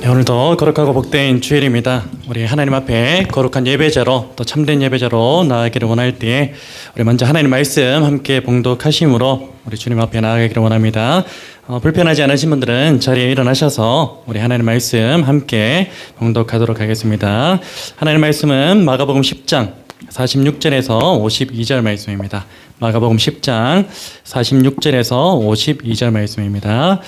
네, 오늘도 거룩하고 복된 주일입니다. 우리 하나님 앞에 거룩한 예배자로 또 참된 예배자로 나아가기를 원할 때에 우리 먼저 하나님 말씀 함께 봉독하심으로 우리 주님 앞에 나아가기를 원합니다. 불편하지 않으신 분들은 자리에 일어나셔서 우리 하나님 말씀 함께 봉독하도록 하겠습니다. 하나님 말씀은 마가복음 10장 46절에서 52절 말씀입니다. 마가복음 10장 46절에서 52절 말씀입니다.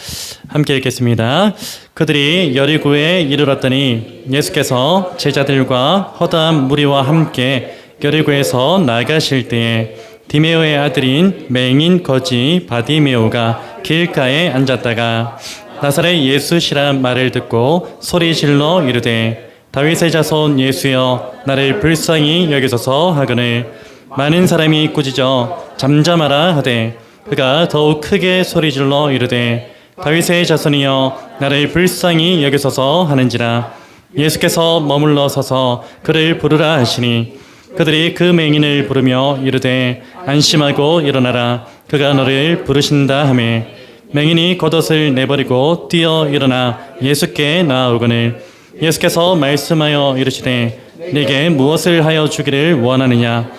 함께 읽겠습니다. 그들이 여리고에 이르렀더니 예수께서 제자들과 허다한 무리와 함께 여리고에서 나가실 때에 디메오의 아들인 맹인 거지 바디메오가 길가에 앉았다가 나사렛 예수시란 말을 듣고 소리질러 이르되 다윗의 자손 예수여 나를 불쌍히 여기소서 하거늘 많은 사람이 꾸짖어 잠잠하라 하되 그가 더욱 크게 소리질러 이르되 다윗의 자손이여 나를 불쌍히 여기소서 하는지라 예수께서 머물러 서서 그를 부르라 하시니 그들이 그 맹인을 부르며 이르되 안심하고 일어나라 그가 너를 부르신다 하매 맹인이 겉옷을 내버리고 뛰어 일어나 예수께 나아오거늘 예수께서 말씀하여 이르시되 네게 무엇을 하여 주기를 원하느냐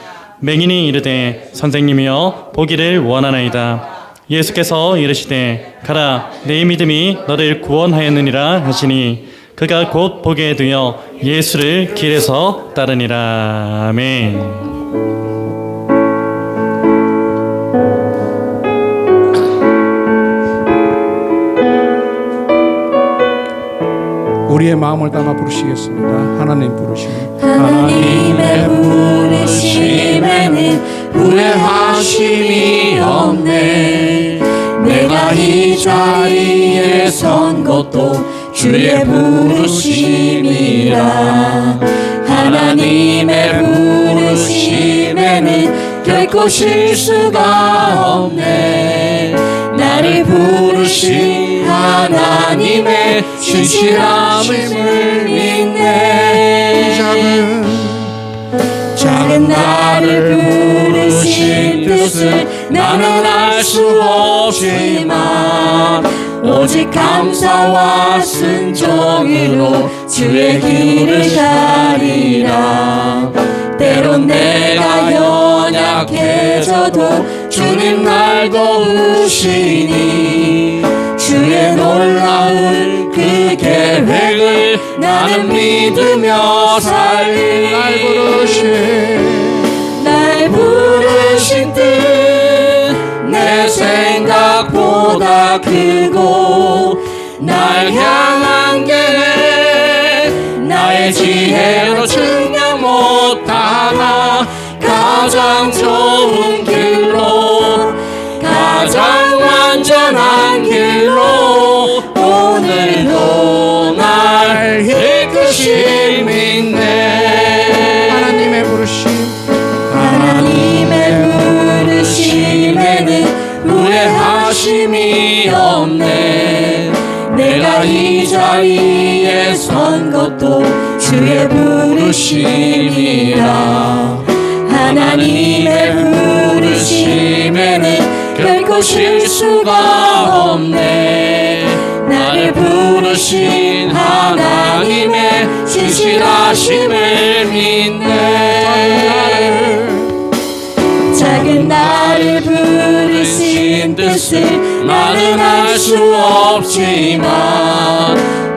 맹인이 이르되 선생님이여 보기를 원하나이다 예수께서 이르시되 가라 내 믿음이 너를 구원하였느니라 하시니 그가 곧 보게 되어 예수를 길에서 따르니라. 아멘. 우리의 마음을 담아 부르시겠습니다. 하나님 부르심. 하나님의 부르심에는 후회하심이 없네. 내가 이 자리에 선 것도 주의 부르심이라. 하나님의 부르심에는 결코 실수가 없네. 나를 부르신 하나님의 신실함을 믿네. 작은 나를 부르신 뜻을 나는 알 수 없지만 오직 감사와 순종으로 주의 길을 가리라. 때론 내가 연약해져도 주님 날 도우시니 주의 놀라운 그 계획을 나는 믿으며 살리. 날 부르신 뜻 내 생각보다 크고 날 향한 계획 나의 지혜로 증명 못하나 가장 좋은 길로 가장 완전한 길로 오늘도 날 이끄실 믿네. 하나님의 부르심. 하나님의 부르심에는 후회하심이 없네. 내가 이 자리에 선 것도 주의 부르심이라. 하나님의 부르심에는 결코 실수가 없네. 나를 부르신 하나님의 신실하심을 믿네. 작은 나를 부르신 뜻을 나는 알 수 없지만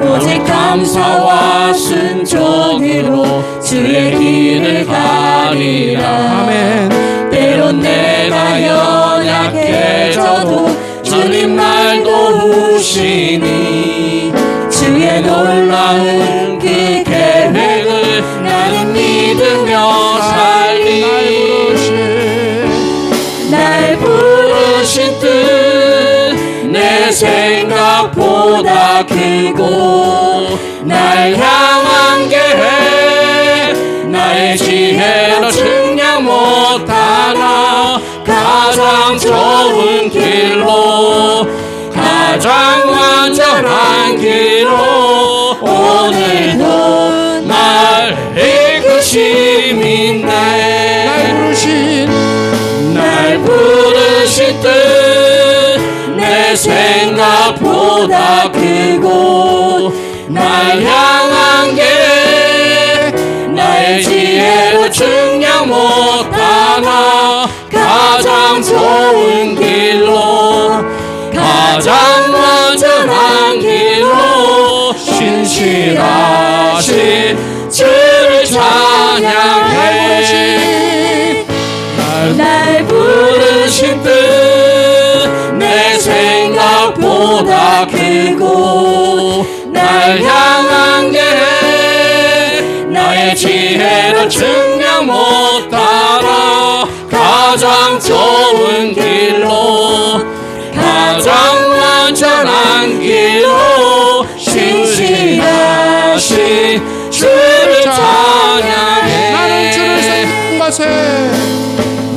오직 감사와 순종으로 주의 길을 가리라. 아멘. 때론 내가 연약해져도 주님 날 도우시니 주의 놀라운 그 계획을 나는 믿으며 살리. 날 부르신 뜻 내 생각보다 크고 날 향한 계획 나의 지혜로 증명 못하나 가장 좋은 길로 가장 완전한 길로 오늘도 날 이끄심 있네. 날 부르신 뜻 내 생각보다 크고 날 향한 길 나의 지혜로 증량 못하나 가장 좋은 길로 가장 완전한 길로 신실하신 주를 찬양해 날 부르신 뜻 내 생각보다 크고 날 향한 게 나의 지혜로 증량 못하나 가장 좋은 길로 가장 완전한 길로 신실하신 주를 찬양해 나는 주를 섬기는 것에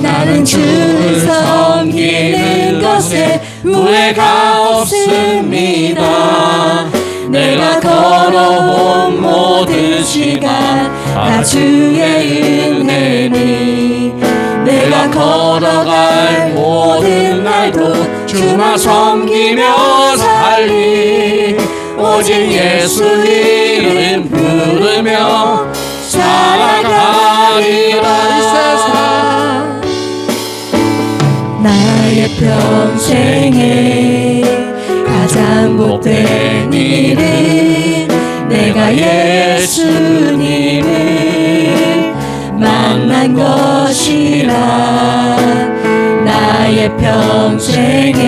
나는 주를 섬기는 것에 후회가 없습니다. 내가 걸어온 모든 시간 다 주의 은혜니 내가 걸어갈 모든 날도 주만 섬기며 살리 오직 예수 이름 부르며 살아가리라. 이 세상 나의 평생에 가장 복된 일은 내가 예수님을 만난 것이라. 나의 평생에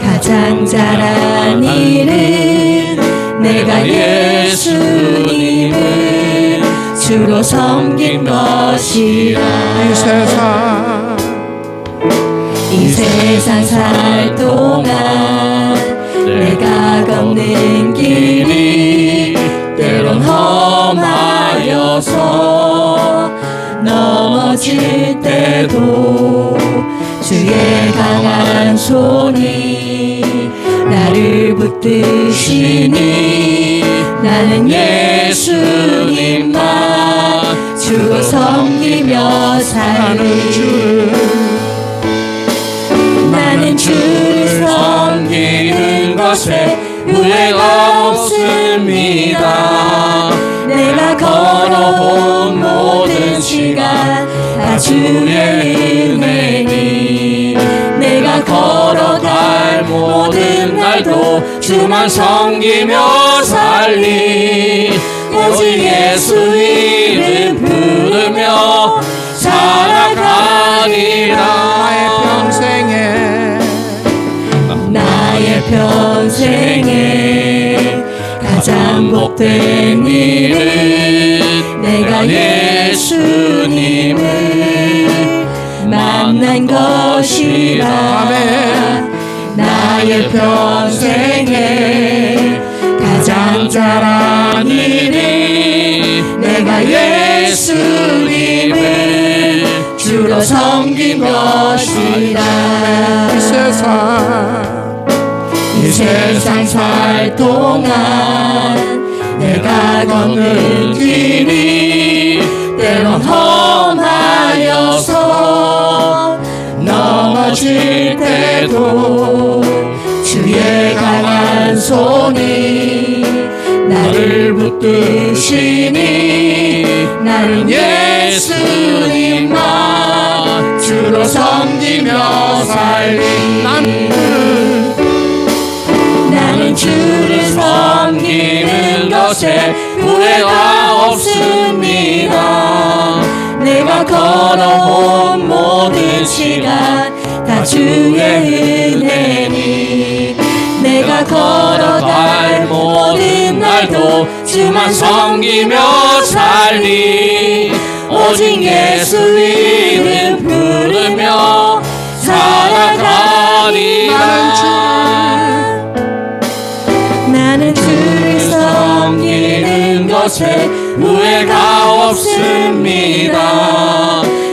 가장 잘한 일은 내가 예수님을 주로 섬긴 것이라. 이 세상 살 동안 내가 걷는 길이 때론 험하여서 넘어질 때도 주의 강한 손이 나를 붙드시니 나는 예수님만 주로 섬기며 살리. 나는 주를 섬기는 것에 후회가 없습니다. 내가 걸어온 모든 시간 다 주의 은혜니 내가 걸어갈 모든 날도 주만 섬기며 살리 오직 예수 이름 부르며 살아가리라. 나의 평생에 가장 복된 일은 내가 예수님을 만난 것이라. 나의 평생에 가장 잘한 일이 내가 예수님을 주로 섬긴 것이라. 이 세상 살 동안 내가 걷는 길이 때론 험하여서 넘어질 때도 주의 강한 손이 나를 붙드시니 나는 예수님만 주로 섬기며 살리. 나는 주를 섬기는 것에 후회가 없습니다. 내가 걸어온 모든 시간 다 주의 은혜니 내가 걸어갈 모든 날도 주만 섬기며 살리 오직 예수 이름 부르며 살아가리라. 나는 주를 섬기는 것에 후회가 없습니다.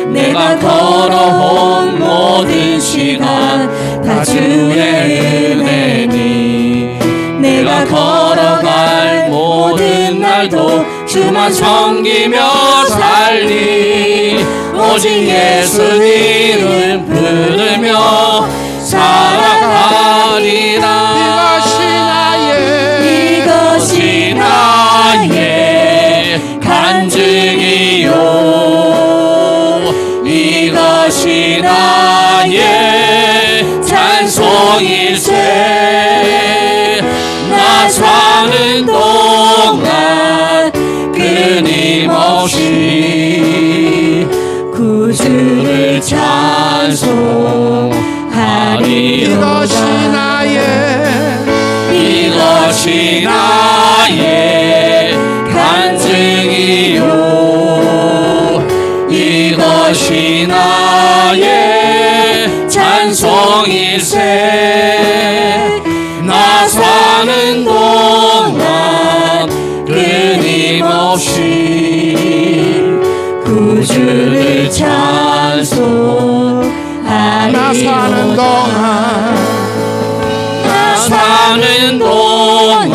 내가 걸어온 모든 시간 다 주의 은혜니 내가 걸어갈 모든 날도 주만 섬기며 살리 오직 예수 이름 부르며 살아가리라. 이것이 사는 동안 끊임없이 구주를 찬송하리로다. 이것이 나의 간증이요, 이것이 나의 찬송일세. 나 사는 동안 끊임없이 구주를 찬송하리로다. 나 사는 동안, 나 사는 동안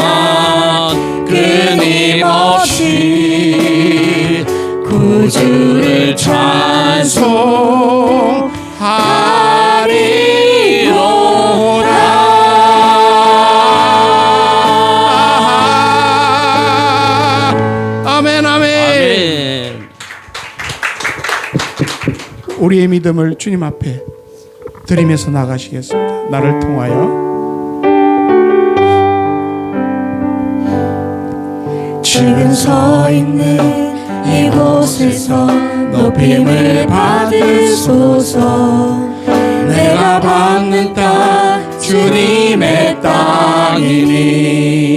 끊임없이 구주를 찬송하리로다. 아멘, 아멘. 우리의 믿음을 주님 앞에 드리면서 나가시겠습니다. 나를 통하여 지금 서 있는 이곳에서 높임을 받으소서. 내가 받는 땅 주님의 땅이니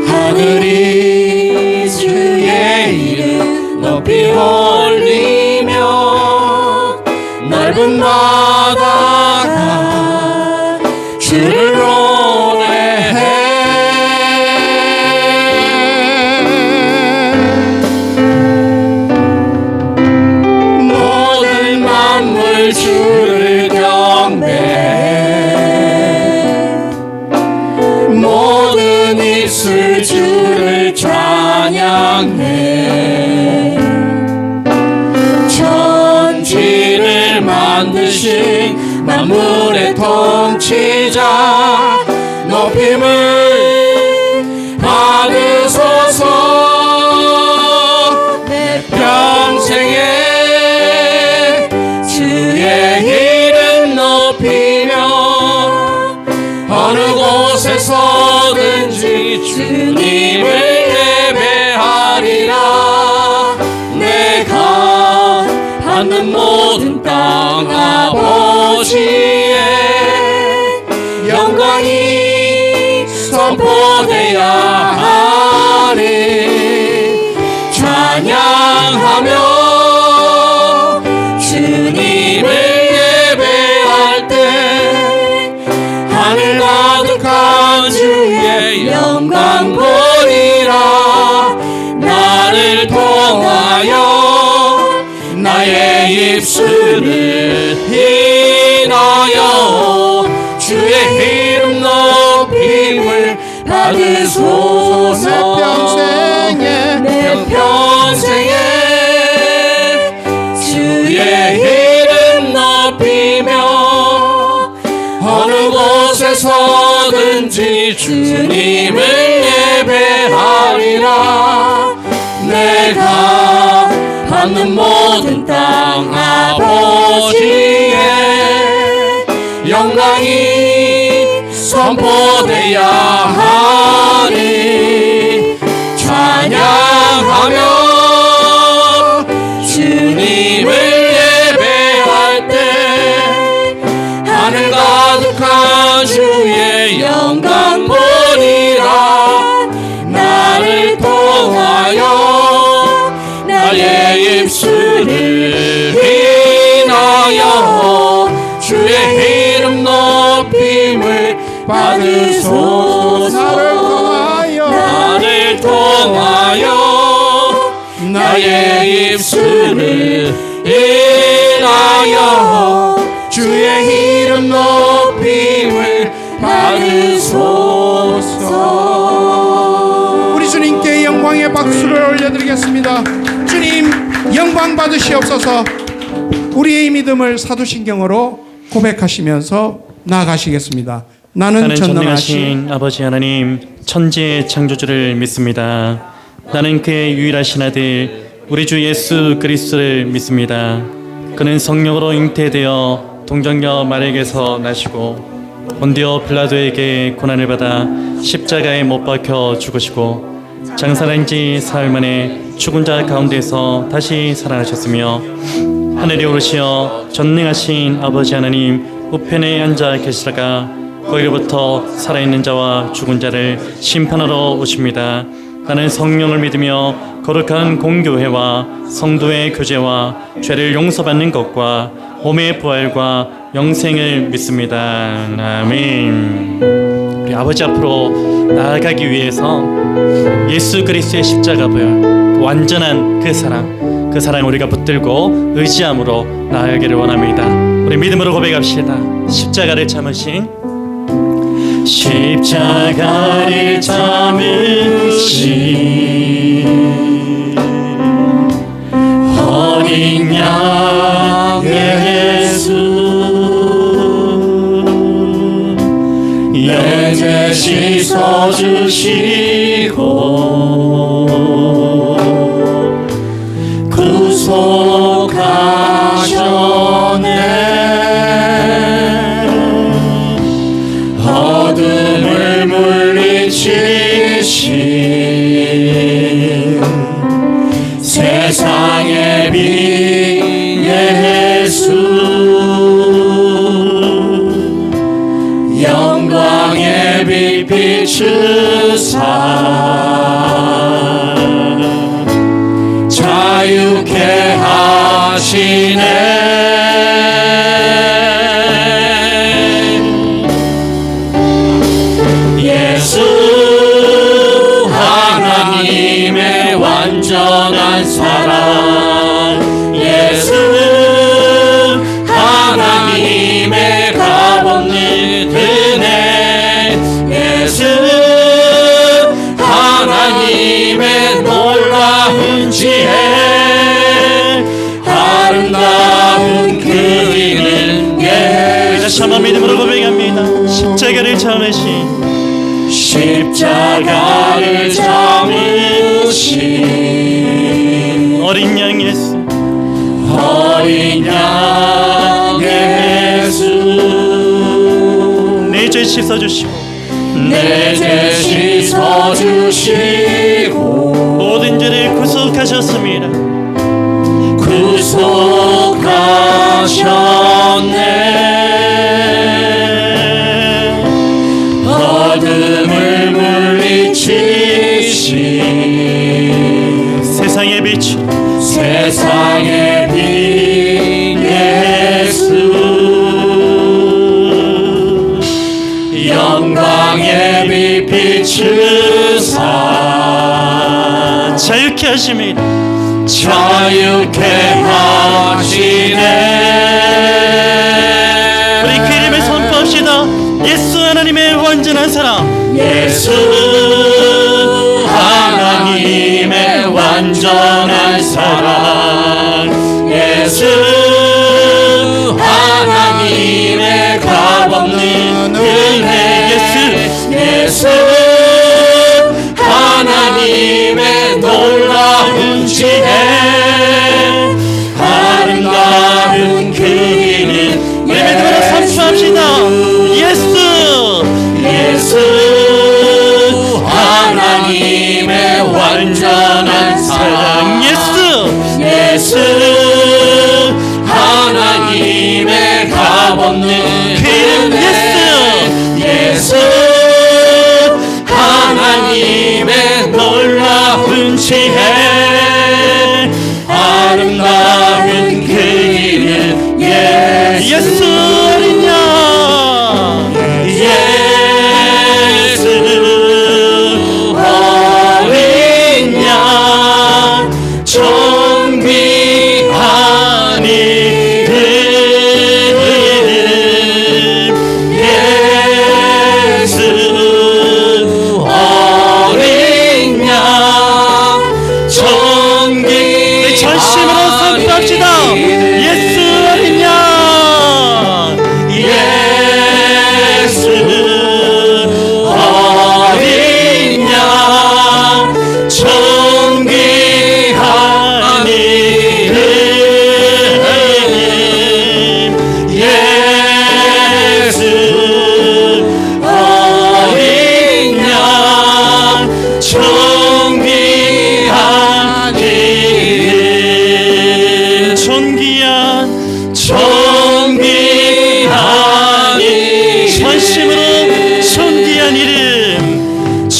하늘이 주의 이름 높이 올리며 넓은 바다가 주를 노래해. 모든 만물 주를 경배해. 모든 입술 주를 찬양해. 천지를 만드신 만물의 통치자 높임을 받으소서. 내 평생에 주의 이름 높이며 어느 곳에서든지 주님을 예배하리라. 내가 받는 모든 땅 아버지의 영광이 선포되어야 하리. 찬양하며 주님을 예배할 때 하늘 가득한 주의 영광 보리라. 나를 통하여 나의 입술을 인하여 주의 이름 높임을 받으소서. 내 평생에 주의 이름 높이며 어느 곳에서든지 주님을 예배하리라. 내가 받는 모든 땅 아버지의 영광이 선포되어야 하리. 찬양하며 주님을 예배할 때 하늘 가득한 주의 영광 보리라. 나를 통하여 나의 입술을 인하여 주의 이름 높임을 받으소서. 나를 통하여 나의 입술을 인하여 주의 이름 높임을 받으소서. 우리 주님께 영광의 박수를 올려드리겠습니다. 주님 영광 받으시옵소서. 우리의 믿음을 사도신경으로 고백하시면서 나아가시겠습니다. 나는 전능하신 아버지 하나님, 천지의 창조주를 믿습니다. 나는 그의 유일하신 아들 우리 주 예수 그리스도를 믿습니다. 그는 성령으로 잉태되어 동정녀 마리아에게서 나시고 본디오 빌라도에게 고난을 받아 십자가에 못 박혀 죽으시고 장사한 지 사흘 만에 죽은 자 가운데서 다시 살아나셨으며 하늘에 오르시어 전능하신 아버지 하나님 우편에 앉아 계시다가 거기로부터 살아있는 자와 죽은 자를 심판하러 오십니다. 나는 성령을 믿으며 거룩한 공교회와 성도의 교제와 죄를 용서받는 것과 몸의 부활과 영생을 믿습니다. 아멘. 우리 아버지 앞으로 나아가기 위해서 예수 그리스도의 십자가 보혈, 완전한 그 사랑 우리가 붙들고 의지함으로 나아가기를 원합니다. 우리 믿음으로 고백합시다. 십자가를 참으신 십자가를 참으신 어린 양의 예수 내죄 씻어주시고 구속하셨네. 어둠을 물리치신 세상의 빛 예수 영광의 빛 비추사 자유케 하시네. 예수 하나님의 완전한 사랑 예수 하나님의 값없는 은혜 예수 하나님의 놀라운 지혜 아름다운 그 이름 다시 한번 믿음으로 고백합니다. 십자가를 참으신 십자가를 참으신 어린 양 예수 어린 양 예수 내 죄 씻어주시고 내 죄 씻어주시고 모든 죄를 구속하셨습니다. 구속하셨네. 어둠을 물리치신 세상의 빛 세상의 빛 예수 영광의 빛 비추사 자유케 하심이라. 자유케 하시네. 우리 그 이름을 선포합시다. 예수 하나님의 완전한 사랑 예수 하나님의 완전한 사랑 예수 하나님의 값없는 은혜 예수 하나님의 놀라운 지혜 아름다운 그 이름 우리 믿음으로 선포합시다. 예수 하나님의 완전한 사랑 예수 하나님의 값없는 은혜 예수 하나님의 놀라운 지혜 아름다운 그 이름 예수 어린 양 예수 어린 양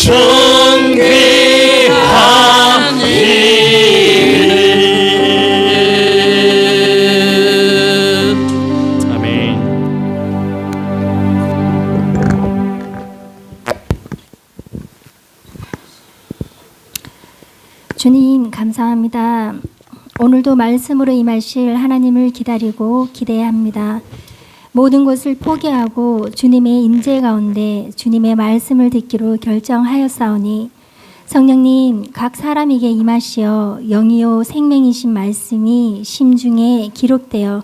존귀한 이름. 아멘. 주님 감사합니다. 오늘도 말씀으로 임하실 하나님을 기다리고 기대합니다. 모든 것을 포기하고 주님의 임재 가운데 주님의 말씀을 듣기로 결정하였사오니 성령님 각 사람에게 임하시어 영이요 생명이신 말씀이 심중에 기록되어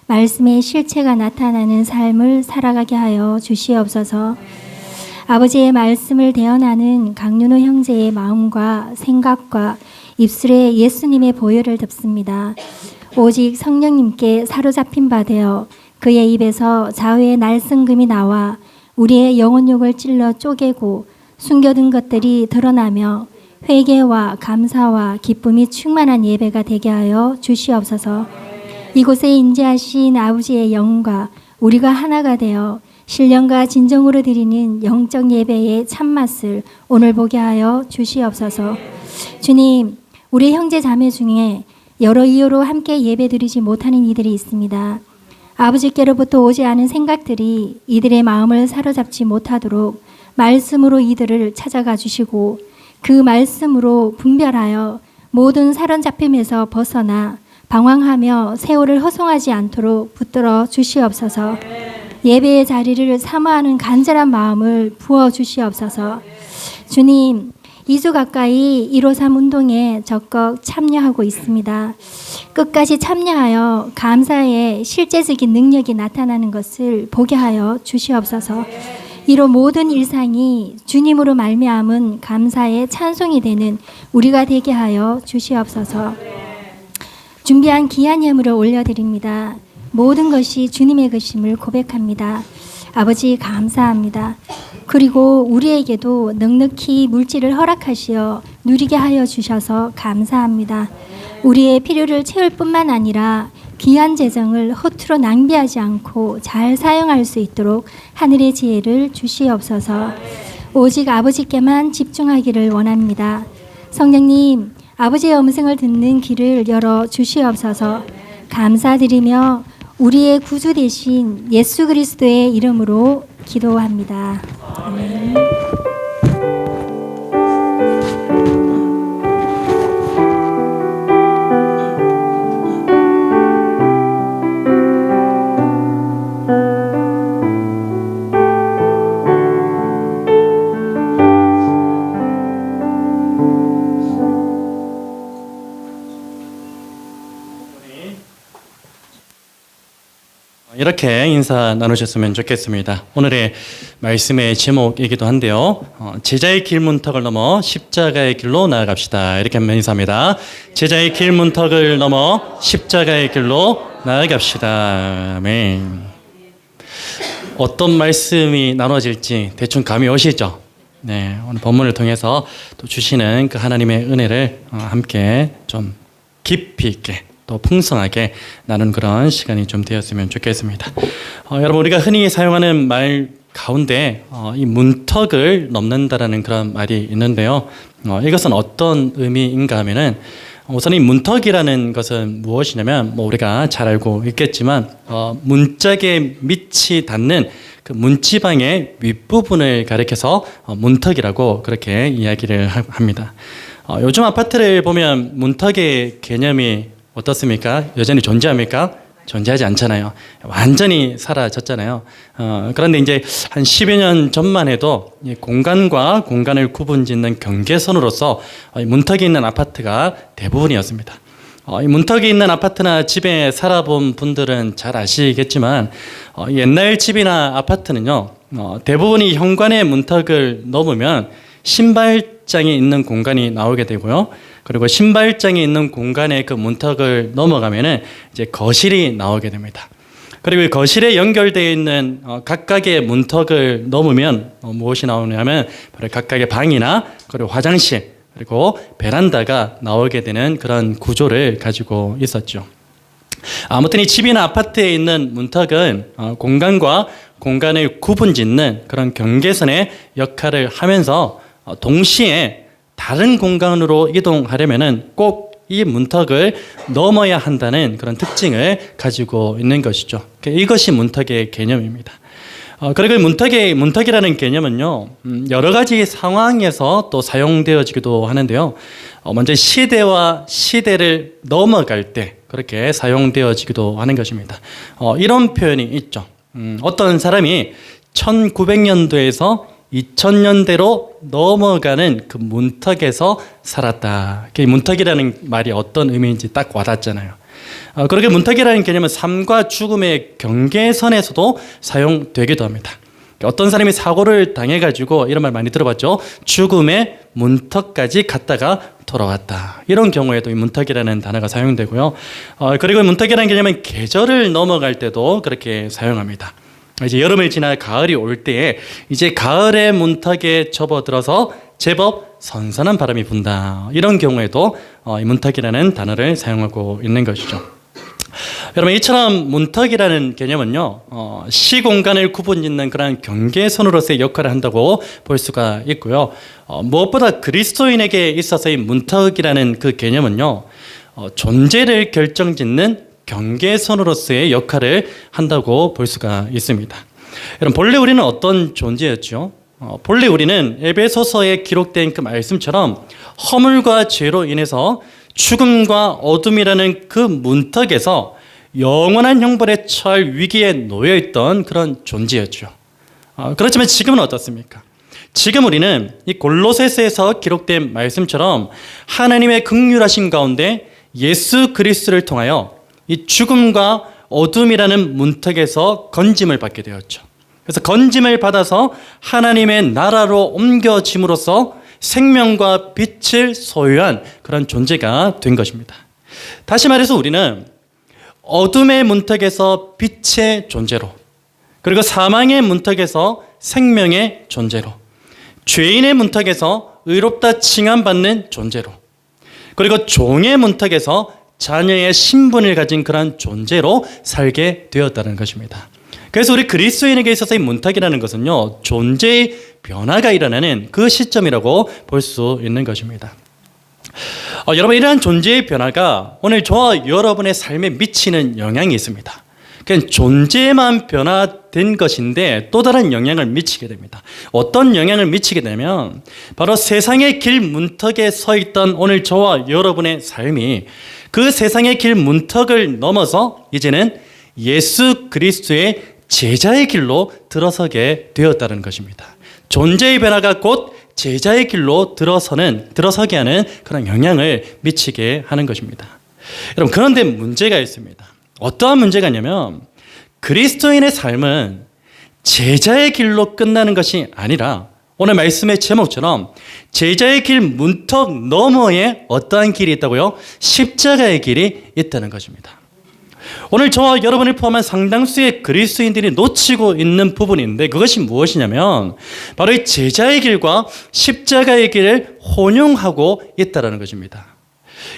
말씀의 실체가 나타나는 삶을 살아가게 하여 주시옵소서. 아버지의 말씀을 대언하는 강윤호 형제의 마음과 생각과 입술에 예수님의 보혈을 덮습니다. 오직 성령님께 사로잡힌 바 되어 그의 입에서 자유의 날성금이 나와 우리의 영혼욕을 찔러 쪼개고 숨겨둔 것들이 드러나며 회개와 감사와 기쁨이 충만한 예배가 되게 하여 주시옵소서. 이곳에 인재하신 아버지의 영과 우리가 하나가 되어 신령과 진정으로 드리는 영적 예배의 참맛을 오늘 보게 하여 주시옵소서. 주님, 우리 형제 자매 중에 여러 이유로 함께 예배드리지 못하는 이들이 있습니다. 아버지께로부터 오지 않은 생각들이 이들의 마음을 사로잡지 못하도록 말씀으로 이들을 찾아가 주시고 그 말씀으로 분별하여 모든 사로잡힘에서 벗어나 방황하며 세월을 허송하지 않도록 붙들어 주시옵소서. 예배의 자리를 사모하는 간절한 마음을 부어 주시옵소서. 주님, 2주 가까이 153 운동에 적극 참여하고 있습니다. 끝까지 참여하여 감사의 실제적인 능력이 나타나는 것을 보게 하여 주시옵소서. 이로 모든 일상이 주님으로 말미암은 감사의 찬송이 되는 우리가 되게 하여 주시옵소서. 준비한 귀한 예물을 올려드립니다. 모든 것이 주님의 것임을 고백합니다. 아버지 감사합니다. 그리고 우리에게도 넉넉히 물질을 허락하시어 누리게 하여 주셔서 감사합니다. 우리의 필요를 채울 뿐만 아니라 귀한 재정을 허투루 낭비하지 않고 잘 사용할 수 있도록 하늘의 지혜를 주시옵소서. 오직 아버지께만 집중하기를 원합니다. 성령님, 아버지의 음성을 듣는 귀를 열어 주시옵소서. 감사드리며 우리의 구주 되신 예수 그리스도의 이름으로 기도합니다. 아멘. 이렇게 인사 나누셨으면 좋겠습니다. 오늘의 말씀의 제목이기도 한데요. 제자의 길 문턱을 넘어 십자가의 길로 나아갑시다. 이렇게 한번 인사합니다. 제자의 길 문턱을 넘어 십자가의 길로 나아갑시다. 아멘. 어떤 말씀이 나눠질지 대충 감이 오시죠? 네, 오늘 본문을 통해서 또 주시는 그 하나님의 은혜를 함께 좀 깊이 있게 또 풍성하게 나눈 그런 시간이 좀 되었으면 좋겠습니다. 여러분, 우리가 흔히 사용하는 말 가운데 이 문턱을 넘는다라는 그런 말이 있는데요. 이것은 어떤 의미인가 하면은 우선 이 문턱이라는 것은 무엇이냐면 우리가 잘 알고 있겠지만 문짝에 밑이 닿는 그 문지방의 윗부분을 가리켜서 문턱이라고 그렇게 이야기를 합니다. 요즘 아파트를 보면 문턱의 개념이 어떻습니까? 여전히 존재합니까? 존재하지 않잖아요. 완전히 사라졌잖아요. 그런데 이제 한 10여 년 전만 해도 이 공간과 공간을 구분짓는 경계선으로서 문턱이 있는 아파트가 대부분이었습니다. 이 문턱이 있는 아파트나 집에 살아본 분들은 잘 아시겠지만 옛날 집이나 아파트는요, 대부분이 현관의 문턱을 넘으면 신발장이 있는 공간이 나오게 되고요. 그리고 신발장이 있는 공간의 그 문턱을 넘어가면은 이제 거실이 나오게 됩니다. 그리고 이 거실에 연결되어 있는 각각의 문턱을 넘으면 무엇이 나오냐면 바로 각각의 방이나 그리고 화장실 그리고 베란다가 나오게 되는 그런 구조를 가지고 있었죠. 아무튼 이 집이나 아파트에 있는 문턱은 공간과 공간을 구분짓는 그런 경계선의 역할을 하면서 동시에 다른 공간으로 이동하려면은 꼭 이 문턱을 넘어야 한다는 그런 특징을 가지고 있는 것이죠. 이것이 문턱의 개념입니다. 그리고 문턱이라는 개념은요, 여러 가지 상황에서 또 사용되어지기도 하는데요. 먼저 시대와 시대를 넘어갈 때 그렇게 사용되어지기도 하는 것입니다. 이런 표현이 있죠. 어떤 사람이 1900년도에서 2000년대로 넘어가는 그 문턱에서 살았다. 문턱이라는 말이 어떤 의미인지 딱 와닿잖아요. 그렇게 문턱이라는 개념은 삶과 죽음의 경계선에서도 사용되기도 합니다. 어떤 사람이 사고를 당해가지고 이런 말 많이 들어봤죠. 죽음의 문턱까지 갔다가 돌아왔다. 이런 경우에도 이 문턱이라는 단어가 사용되고요. 그리고 문턱이라는 개념은 계절을 넘어갈 때도 그렇게 사용합니다. 이제 여름을 지나 가을이 올 때에 이제 가을의 문턱에 접어들어서 제법 선선한 바람이 분다. 이런 경우에도 이 문턱이라는 단어를 사용하고 있는 것이죠. 여러분, 이처럼 문턱이라는 개념은요, 시공간을 구분짓는 그런 경계선으로서의 역할을 한다고 볼 수가 있고요. 무엇보다 그리스도인에게 있어서의 문턱이라는 그 개념은요, 존재를 결정짓는 경계선으로서의 역할을 한다고 볼 수가 있습니다. 여러분, 본래 우리는 어떤 존재였죠? 본래 우리는 에베소서에 기록된 그 말씀처럼 허물과 죄로 인해서 죽음과 어둠이라는 그 문턱에서 영원한 형벌에 처할 위기에 놓여있던 그런 존재였죠. 그렇지만 지금은 어떻습니까? 지금 우리는 이 골로새서에서 기록된 말씀처럼 하나님의 긍휼하신 가운데 예수 그리스도를 통하여 이 죽음과 어둠이라는 문턱에서 건짐을 받게 되었죠. 그래서 건짐을 받아서 하나님의 나라로 옮겨짐으로써 생명과 빛을 소유한 그런 존재가 된 것입니다. 다시 말해서 우리는 어둠의 문턱에서 빛의 존재로, 그리고 사망의 문턱에서 생명의 존재로, 죄인의 문턱에서 의롭다 칭함받는 존재로, 그리고 종의 문턱에서 자녀의 신분을 가진 그런 존재로 살게 되었다는 것입니다. 그래서 우리 그리스도인에게 있어서의 문턱이라는 것은요, 존재의 변화가 일어나는 그 시점이라고 볼 수 있는 것입니다. 여러분, 이러한 존재의 변화가 오늘 저와 여러분의 삶에 미치는 영향이 있습니다. 그냥 존재만 변화된 것인데 또 다른 영향을 미치게 됩니다. 어떤 영향을 미치게 되면 바로 세상의 길 문턱에 서 있던 오늘 저와 여러분의 삶이 그 세상의 길 문턱을 넘어서 이제는 예수 그리스도의 제자의 길로 들어서게 되었다는 것입니다. 존재의 변화가 곧 제자의 길로 들어서게 하는 그런 영향을 미치게 하는 것입니다. 여러분, 그런데 문제가 있습니다. 어떠한 문제가 있냐면 그리스도인의 삶은 제자의 길로 끝나는 것이 아니라 오늘 말씀의 제목처럼 제자의 길 문턱 너머에 어떠한 길이 있다고요? 십자가의 길이 있다는 것입니다. 오늘 저와 여러분을 포함한 상당수의 그리스도인들이 놓치고 있는 부분인데 그것이 무엇이냐면 바로 이 제자의 길과 십자가의 길을 혼용하고 있다는 것입니다.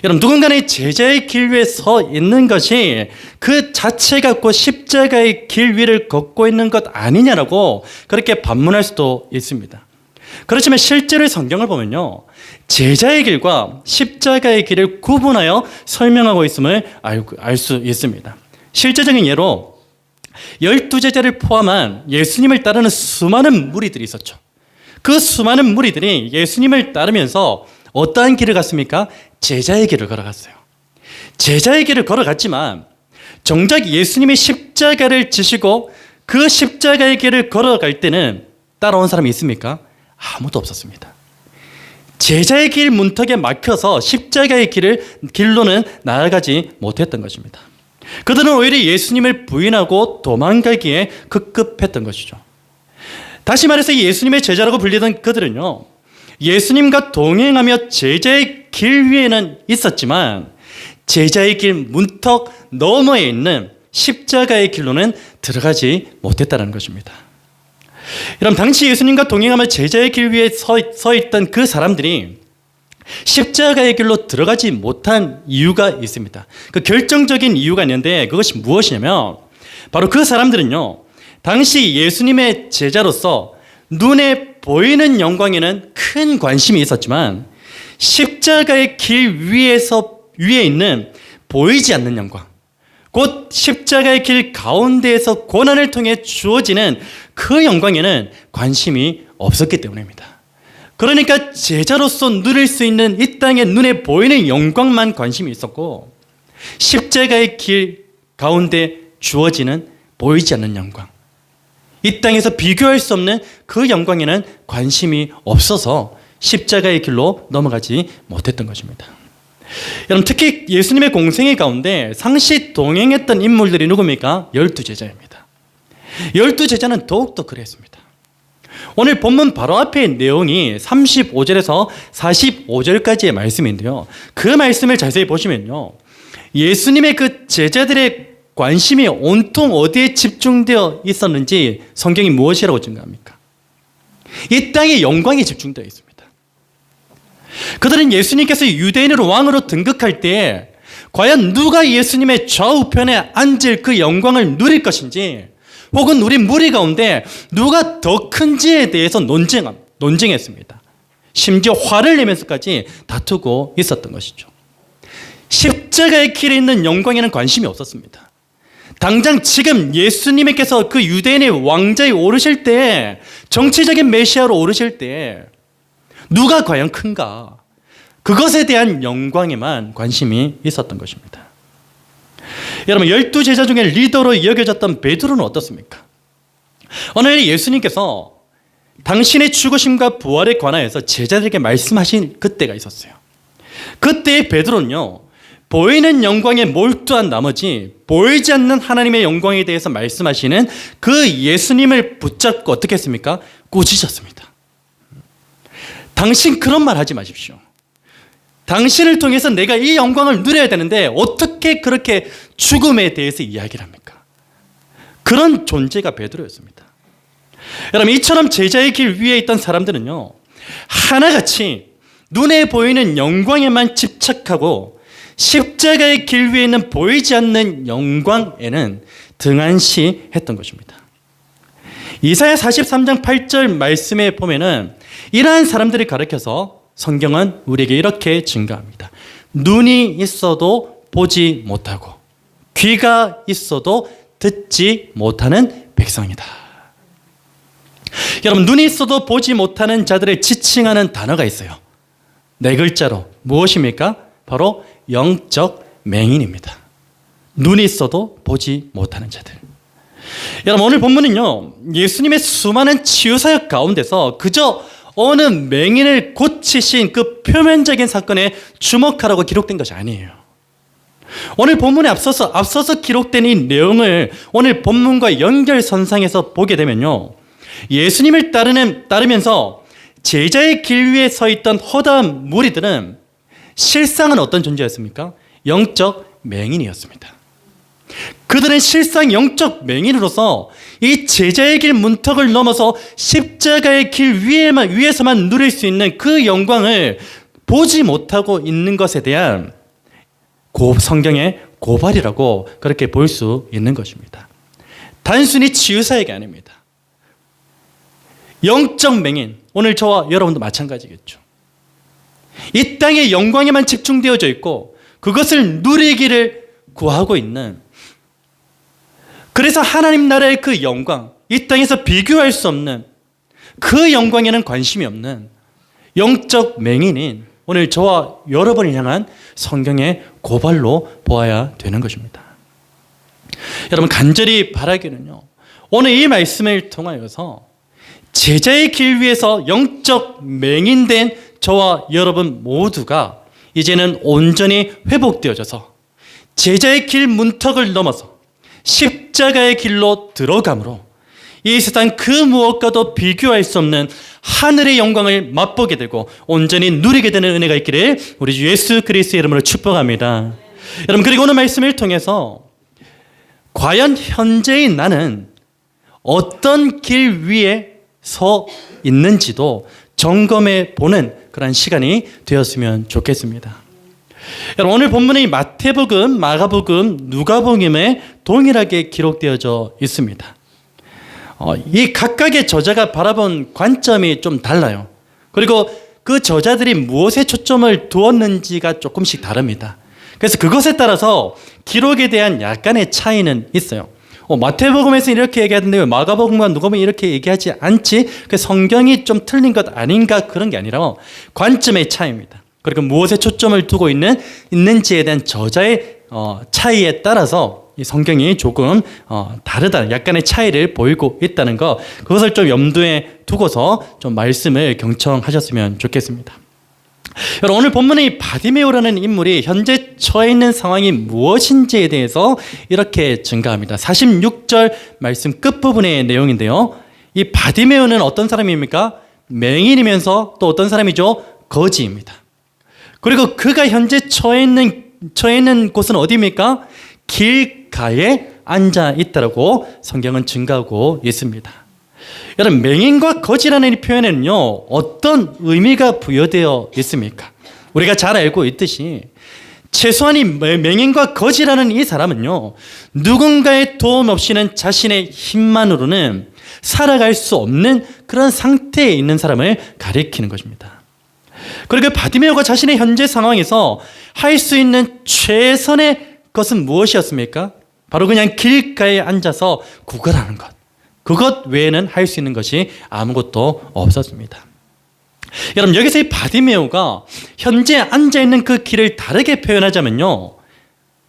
여러분, 누군가는 제자의 길 위에 서 있는 것이 그 자체가 곧 십자가의 길 위를 걷고 있는 것 아니냐라고 그렇게 반문할 수도 있습니다. 그렇지만 실제로 성경을 보면요, 제자의 길과 십자가의 길을 구분하여 설명하고 있음을 알 수 있습니다. 실제적인 예로 12제자를 포함한 예수님을 따르는 수많은 무리들이 있었죠. 그 수많은 무리들이 예수님을 따르면서 어떠한 길을 갔습니까? 제자의 길을 걸어갔어요. 제자의 길을 걸어갔지만 정작 예수님이 십자가를 지시고 그 십자가의 길을 걸어갈 때는 따라온 사람이 있습니까? 아무도 없었습니다. 제자의 길 문턱에 막혀서 십자가의 길로는 나아가지 못했던 것입니다. 그들은 오히려 예수님을 부인하고 도망가기에 급급했던 것이죠. 다시 말해서 예수님의 제자라고 불리던 그들은요, 예수님과 동행하며 제자의 길 위에는 있었지만 제자의 길 문턱 너머에 있는 십자가의 길로는 들어가지 못했다는 것입니다. 여러분, 당시 예수님과 동행하며 제자의 길 위에 서 있던 그 사람들이 십자가의 길로 들어가지 못한 이유가 있습니다. 그 결정적인 이유가 있는데 그것이 무엇이냐면 바로 그 사람들은요, 당시 예수님의 제자로서 눈에 보이는 영광에는 큰 관심이 있었지만 십자가의 길 위에 있는 보이지 않는 영광, 곧 십자가의 길 가운데에서 고난을 통해 주어지는 그 영광에는 관심이 없었기 때문입니다. 그러니까 제자로서 누릴 수 있는 이 땅의 눈에 보이는 영광만 관심이 있었고, 십자가의 길 가운데 주어지는 보이지 않는 영광, 이 땅에서 비교할 수 없는 그 영광에는 관심이 없어서 십자가의 길로 넘어가지 못했던 것입니다. 여러분, 특히 예수님의 공생애 가운데 상시 동행했던 인물들이 누굽니까? 12제자입니다. 12제자는 더욱더 그랬습니다. 오늘 본문 바로 앞의 내용이 35절에서 45절까지의 말씀인데요, 그 말씀을 자세히 보시면요, 예수님의 그 제자들의 관심이 온통 어디에 집중되어 있었는지 성경이 무엇이라고 증가합니까? 이 땅의 영광에 집중되어 있습니다. 그들은 예수님께서 유대인으로 왕으로 등극할 때 과연 누가 예수님의 좌우편에 앉을 그 영광을 누릴 것인지, 혹은 우리 무리 가운데 누가 더 큰지에 대해서 논쟁했습니다. 심지어 화를 내면서까지 다투고 있었던 것이죠. 십자가의 길에 있는 영광에는 관심이 없었습니다. 당장 지금 예수님께서 그 유대인의 왕자에 오르실 때, 정치적인 메시아로 오르실 때 누가 과연 큰가, 그것에 대한 영광에만 관심이 있었던 것입니다. 여러분, 12제자 중에 리더로 여겨졌던 베드로는 어떻습니까? 오늘 예수님께서 당신의 죽으심과 부활에 관하여서 제자들에게 말씀하신 그때가 있었어요. 그때 베드로는요, 보이는 영광에 몰두한 나머지 보이지 않는 하나님의 영광에 대해서 말씀하시는 그 예수님을 붙잡고 어떻게 했습니까? 꾸짖었습니다. 당신 그런 말 하지 마십시오. 당신을 통해서 내가 이 영광을 누려야 되는데 어떻게 그렇게 죽음에 대해서 이야기를 합니까? 그런 존재가 베드로였습니다. 여러분, 이처럼 제자의 길 위에 있던 사람들은요, 하나같이 눈에 보이는 영광에만 집착하고 십자가의 길 위에 있는 보이지 않는 영광에는 등한시했던 것입니다. 이사야 43장 8절 말씀에 보면은 이러한 사람들이 가르쳐서 성경은 우리에게 이렇게 증가합니다. 눈이 있어도 보지 못하고 귀가 있어도 듣지 못하는 백성이다. 여러분, 눈이 있어도 보지 못하는 자들을 지칭하는 단어가 있어요. 네 글자로. 무엇입니까? 바로 영적 맹인입니다. 눈이 있어도 보지 못하는 자들. 여러분, 오늘 본문은요, 예수님의 수많은 치유사역 가운데서 그저 어느 맹인을 고치신 그 표면적인 사건에 주목하라고 기록된 것이 아니에요. 오늘 본문에 앞서서 기록된 이 내용을 오늘 본문과 연결선상에서 보게 되면요, 예수님을 따르면서 제자의 길 위에 서 있던 허다한 무리들은 실상은 어떤 존재였습니까? 영적 맹인이었습니다. 그들은 실상 영적 맹인으로서 이 제자의 길 문턱을 넘어서 십자가의 길 위에서만 누릴 수 있는 그 영광을 보지 못하고 있는 것에 대한 성경의 고발이라고 그렇게 볼 수 있는 것입니다. 단순히 치유사역이 아닙니다. 영적 맹인, 오늘 저와 여러분도 마찬가지겠죠. 이 땅의 영광에만 집중되어져 있고 그것을 누리기를 구하고 있는, 그래서 하나님 나라의 그 영광, 이 땅에서 비교할 수 없는 그 영광에는 관심이 없는 영적 맹인인 오늘 저와 여러분을 향한 성경의 고발로 보아야 되는 것입니다. 여러분, 간절히 바라기는요, 오늘 이 말씀을 통하여서 제자의 길 위에서 영적 맹인된 저와 여러분 모두가 이제는 온전히 회복되어져서 제자의 길 문턱을 넘어서 십자가의 길로 들어감으로 이 세상 그 무엇과도 비교할 수 없는 하늘의 영광을 맛보게 되고 온전히 누리게 되는 은혜가 있기를 우리 주 예수 그리스도의 이름으로 축복합니다. 여러분, 그리고 오늘 말씀을 통해서 과연 현재의 나는 어떤 길 위에 서 있는지도 점검해 보는 그런 시간이 되었으면 좋겠습니다. 여러분, 오늘 본문의 마태복음, 마가복음, 누가복음에 동일하게 기록되어져 있습니다. 이 각각의 저자가 바라본 관점이 좀 달라요. 그리고 그 저자들이 무엇에 초점을 두었는지가 조금씩 다릅니다. 그래서 그것에 따라서 기록에 대한 약간의 차이는 있어요. 마태복음에서 이렇게 얘기하던데 왜 마가복음과 누가복음은 이렇게 얘기하지 않지? 그 성경이 좀 틀린 것 아닌가 그런 게 아니라 관점의 차이입니다. 그리고 무엇에 초점을 두고 있는지에 대한 저자의 차이에 따라서 이 성경이 조금 다르다, 약간의 차이를 보이고 있다는 것, 그것을 좀 염두에 두고서 좀 말씀을 경청하셨으면 좋겠습니다. 여러분, 오늘 본문의 바디메오라는 인물이 현재 처해 있는 상황이 무엇인지에 대해서 이렇게 증가합니다. 46절 말씀 끝부분의 내용인데요. 이 바디메오는 어떤 사람입니까? 맹인이면서 또 어떤 사람이죠? 거지입니다. 그리고 그가 현재 처해 있는 곳은 어디입니까? 길가에 앉아 있다라고 성경은 증가하고 있습니다. 여러분, 맹인과 거지라는 이 표현에는요, 어떤 의미가 부여되어 있습니까? 우리가 잘 알고 있듯이 최소한 이 맹인과 거지라는 이 사람은요, 누군가의 도움 없이는 자신의 힘만으로는 살아갈 수 없는 그런 상태에 있는 사람을 가리키는 것입니다. 그리고 바디메오가 자신의 현재 상황에서 할 수 있는 최선의 것은 무엇이었습니까? 바로 그냥 길가에 앉아서 구걸하는 것. 그것 외에는 할 수 있는 것이 아무것도 없었습니다. 여러분, 여기서 이 바디메오가 현재 앉아있는 그 길을 다르게 표현하자면요,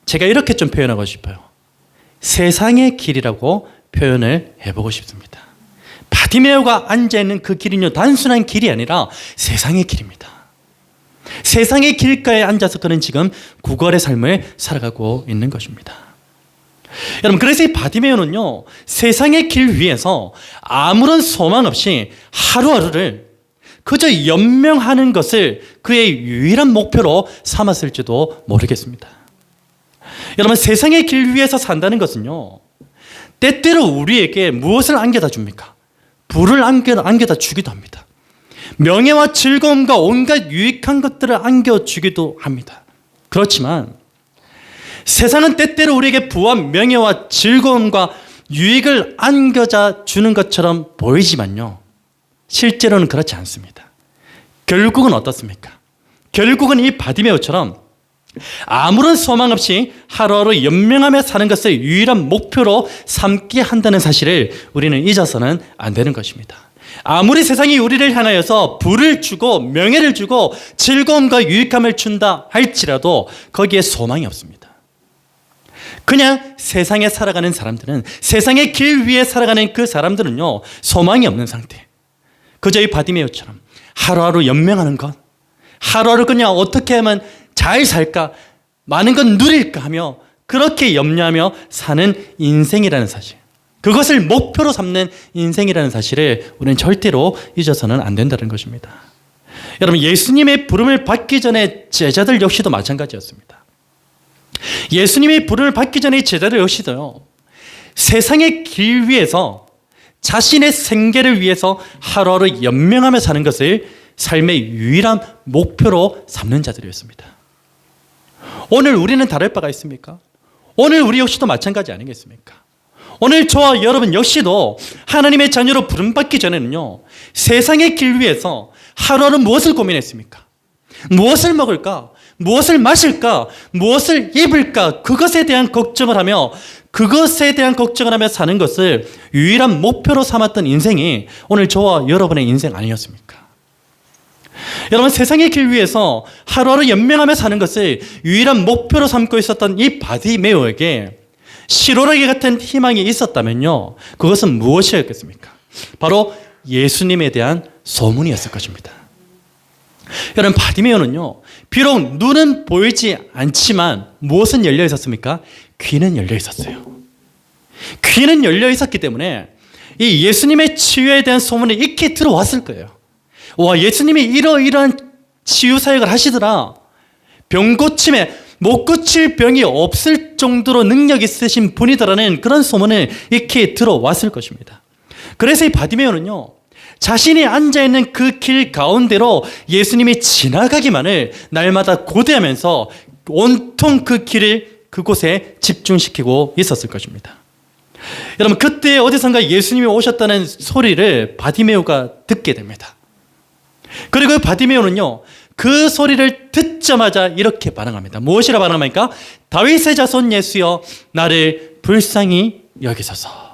제가 이렇게 좀 표현하고 싶어요. 세상의 길이라고 표현을 해보고 싶습니다. 바디메오가 앉아있는 그 길은요, 단순한 길이 아니라 세상의 길입니다. 세상의 길가에 앉아서 그는 지금 구걸의 삶을 살아가고 있는 것입니다. 여러분, 그래서 이 바디메오는요, 세상의 길 위에서 아무런 소망 없이 하루하루를 그저 연명하는 것을 그의 유일한 목표로 삼았을지도 모르겠습니다. 여러분, 세상의 길 위에서 산다는 것은요, 때때로 우리에게 무엇을 안겨다 줍니까? 부를 안겨다 주기도 합니다. 명예와 즐거움과 온갖 유익한 것들을 안겨주기도 합니다. 그렇지만 세상은 때때로 우리에게 부와 명예와 즐거움과 유익을 안겨다 주는 것처럼 보이지만요, 실제로는 그렇지 않습니다. 결국은 어떻습니까? 결국은 이 바디메오처럼 아무런 소망 없이 하루하루 연명하며 사는 것을 유일한 목표로 삼게 한다는 사실을 우리는 잊어서는 안 되는 것입니다. 아무리 세상이 우리를 향하여서 부를 주고 명예를 주고 즐거움과 유익함을 준다 할지라도 거기에 소망이 없습니다. 그냥 세상에 살아가는 사람들은, 세상의 길 위에 살아가는 그 사람들은요, 소망이 없는 상태. 그저 이 바디메오처럼 하루하루 연명하는 것, 하루하루 그냥 어떻게 하면 잘 살까, 많은 건 누릴까 하며 그렇게 염려하며 사는 인생이라는 사실, 그것을 목표로 삼는 인생이라는 사실을 우리는 절대로 잊어서는 안 된다는 것입니다. 여러분, 예수님의 부름을 받기 전에 제자들 역시도 마찬가지였습니다. 예수님의 부름을 받기 전에 제자들 역시도요, 세상의 길 위에서 자신의 생계를 위해서 하루하루 연명하며 사는 것을 삶의 유일한 목표로 삼는 자들이었습니다. 오늘 우리는 다를 바가 있습니까? 오늘 우리 역시도 마찬가지 아니겠습니까? 오늘 저와 여러분 역시도 하나님의 자녀로 부름받기 전에는요, 세상의 길 위에서 하루하루 무엇을 고민했습니까? 무엇을 먹을까? 무엇을 마실까? 무엇을 입을까? 그것에 대한 걱정을 하며 사는 것을 유일한 목표로 삼았던 인생이 오늘 저와 여러분의 인생 아니었습니까? 여러분, 세상의 길 위에서 하루하루 연명하며 사는 것을 유일한 목표로 삼고 있었던 이 바디메오에게 실오라기 같은 희망이 있었다면요, 그것은 무엇이었겠습니까? 바로 예수님에 대한 소문이었을 것입니다. 여러분, 바디메오는요, 비록 눈은 보이지 않지만 무엇은 열려 있었습니까? 귀는 열려 있었어요. 귀는 열려 있었기 때문에 이 예수님의 치유에 대한 소문이 익히 들어왔을 거예요. 와, 예수님이 이러이러한 치유 사역을 하시더라. 병 고침에 못 고칠 병이 없을 정도로 능력 있으신 분이더라는 그런 소문을 익히 들어왔을 것입니다. 그래서 이 바디메오는요, 자신이 앉아있는 그 길 가운데로 예수님이 지나가기만을 날마다 고대하면서 온통 그 길을 그곳에 집중시키고 있었을 것입니다. 여러분, 그때 어디선가 예수님이 오셨다는 소리를 바디메오가 듣게 됩니다. 그리고 바디메오는요, 그 소리를 듣자마자 이렇게 반응합니다. 무엇이라 반응합니까? 다윗의 자손 예수여, 나를 불쌍히 여기소서.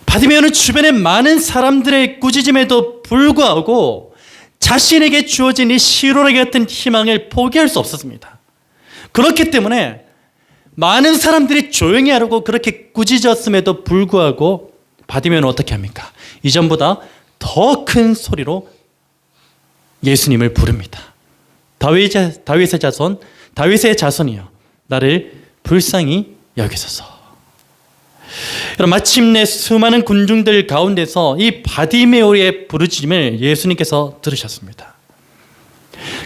바디메오는 주변에 많은 사람들의 꾸짖음에도 불구하고 자신에게 주어진 이 시로라기 같은 희망을 포기할 수 없었습니다. 그렇기 때문에 많은 사람들이 조용히 하라고 그렇게 꾸짖었음에도 불구하고 바디메오는 어떻게 합니까? 이전보다 더 큰 소리로 예수님을 부릅니다. 다윗의 자손이여, 나를 불쌍히 여기소서. 여러분, 마침내 수많은 군중들 가운데서 이 바디메오의 부르짖음을 예수님께서 들으셨습니다.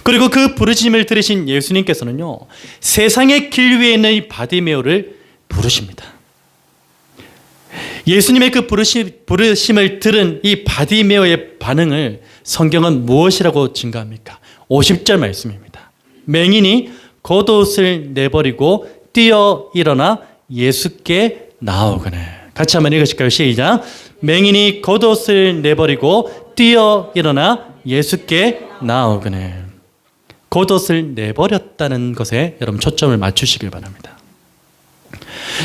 그리고 그 부르짖음을 들으신 예수님께서는요, 세상의 길 위에 있는 이 바디메오를 부르십니다. 예수님의 그 부르심을 들은 이 바디메오의 반응을 성경은 무엇이라고 증가합니까? 50절 말씀입니다. 맹인이 겉옷을 내버리고 뛰어 일어나 예수께 나오거늘. 같이 한번 읽으실까요? 시작. 맹인이 겉옷을 내버리고 뛰어 일어나 예수께 나오거늘. 겉옷을 내버렸다는 것에 여러분 초점을 맞추시길 바랍니다.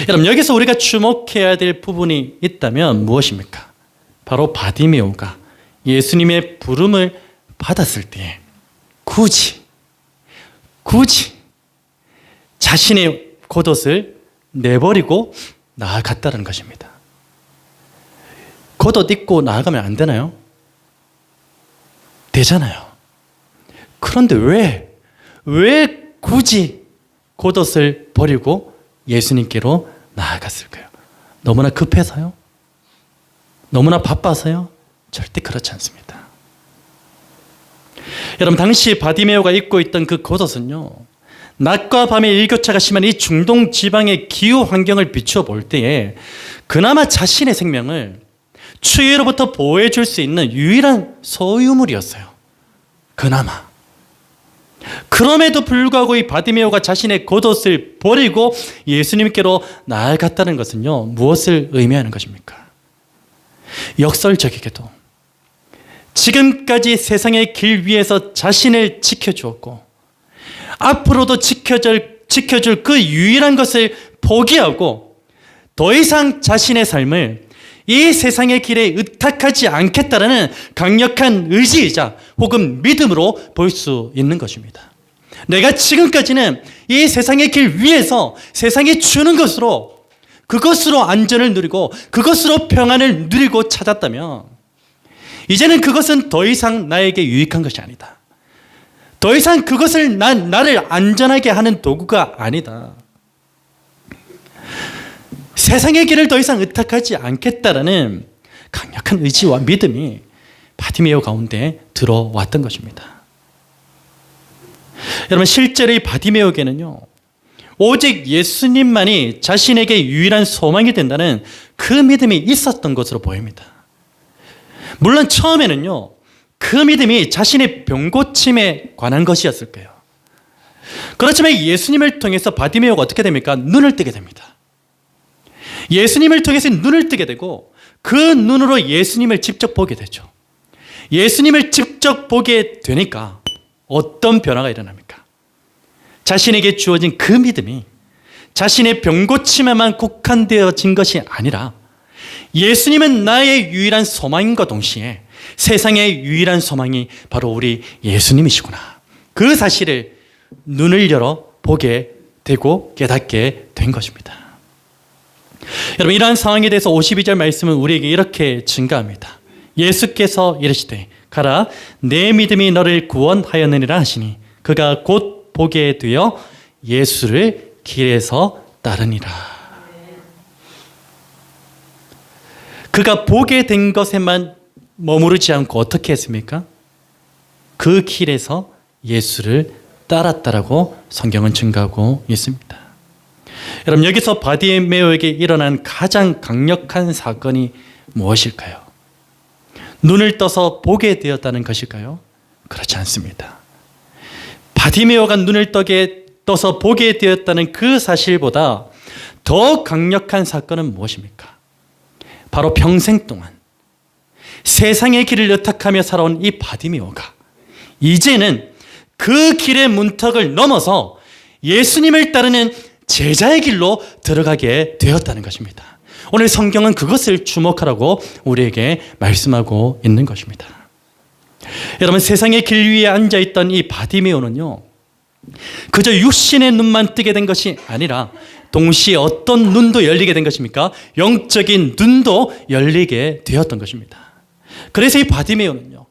여러분, 여기서 우리가 주목해야 될 부분이 있다면 무엇입니까? 바로 바디메오가 예수님의 부름을 받았을 때에 굳이 자신의 겉옷을 내버리고 나아갔다는 것입니다. 겉옷 입고 나아가면 안 되나요? 되잖아요. 그런데 왜 굳이 겉옷을 버리고 예수님께로 나아갔을까요? 너무나 급해서요? 너무나 바빠서요? 절대 그렇지 않습니다. 여러분, 당시 바디메오가 입고 있던 그 겉옷은요, 낮과 밤의 일교차가 심한 이 중동 지방의 기후 환경을 비추어 볼 때에 그나마 자신의 생명을 추위로부터 보호해 줄 수 있는 유일한 소유물이었어요. 그나마. 그럼에도 불구하고 이 바디메오가 자신의 겉옷을 버리고 예수님께로 나아갔다는 것은요, 무엇을 의미하는 것입니까? 역설적이게도 지금까지 세상의 길 위에서 자신을 지켜주었고 앞으로도 지켜줄 그 유일한 것을 포기하고 더 이상 자신의 삶을 이 세상의 길에 의탁하지 않겠다라는 강력한 의지이자 혹은 믿음으로 볼 수 있는 것입니다. 내가 지금까지는 이 세상의 길 위에서 세상이 주는 것으로, 그것으로 안전을 누리고 그것으로 평안을 누리고 찾았다면 이제는 그것은 더 이상 나에게 유익한 것이 아니다. 더 이상 그것을 나를 안전하게 하는 도구가 아니다. 세상의 길을 더 이상 의탁하지 않겠다라는 강력한 의지와 믿음이 바디메오 가운데 들어왔던 것입니다. 여러분, 실제로 이 바디메오에게는요, 오직 예수님만이 자신에게 유일한 소망이 된다는 그 믿음이 있었던 것으로 보입니다. 물론 처음에는요, 그 믿음이 자신의 병고침에 관한 것이었을 거예요. 그렇지만 예수님을 통해서 바디메오가 어떻게 됩니까? 눈을 뜨게 됩니다. 예수님을 통해서 눈을 뜨게 되고 그 눈으로 예수님을 직접 보게 되죠. 예수님을 직접 보게 되니까 어떤 변화가 일어납니까? 자신에게 주어진 그 믿음이 자신의 병고침에만 국한되어진 것이 아니라 예수님은 나의 유일한 소망인과 동시에 세상의 유일한 소망이 바로 우리 예수님이시구나. 그 사실을 눈을 열어 보게 되고 깨닫게 된 것입니다. 여러분, 이러한 상황에 대해서 52절 말씀은 우리에게 이렇게 증가합니다. 예수께서 이르시되 가라, 내 믿음이 너를 구원하였느니라 하시니 그가 곧 보게 되어 예수를 길에서 따르니라. 그가 보게 된 것에만 머무르지 않고 어떻게 했습니까? 그 길에서 예수를 따랐다라고 성경은 증가하고 있습니다. 여러분, 여기서 바디메오에게 일어난 가장 강력한 사건이 무엇일까요? 눈을 떠서 보게 되었다는 것일까요? 그렇지 않습니다. 바디메오가 눈을 떠서 보게 되었다는 그 사실보다 더 강력한 사건은 무엇입니까? 바로 평생 동안 세상의 길을 의탁하며 살아온 이 바디메오가 이제는 그 길의 문턱을 넘어서 예수님을 따르는 제자의 길로 들어가게 되었다는 것입니다. 오늘 성경은 그것을 주목하라고 우리에게 말씀하고 있는 것입니다. 여러분, 세상의 길 위에 앉아있던 이 바디메오는요, 그저 육신의 눈만 뜨게 된 것이 아니라 동시에 어떤 눈도 열리게 된 것입니까? 영적인 눈도 열리게 되었던 것입니다. 그래서 이 바디메오는요,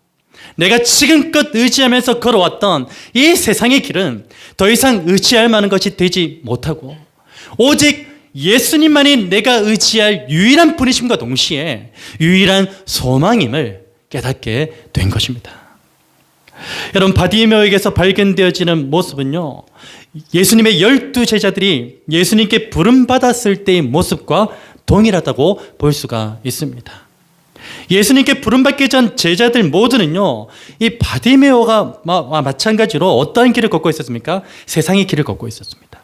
내가 지금껏 의지하면서 걸어왔던 이 세상의 길은 더 이상 의지할 만한 것이 되지 못하고 오직 예수님만이 내가 의지할 유일한 분이심과 동시에 유일한 소망임을 깨닫게 된 것입니다. 여러분, 바디메오에게서 발견되어지는 모습은요, 예수님의 12 제자들이 예수님께 부름받았을 때의 모습과 동일하다고 볼 수가 있습니다. 예수님께 부름받기 전 제자들 모두는요, 이 바디메오가 마찬가지로 어떠한 길을 걷고 있었습니까? 세상의 길을 걷고 있었습니다.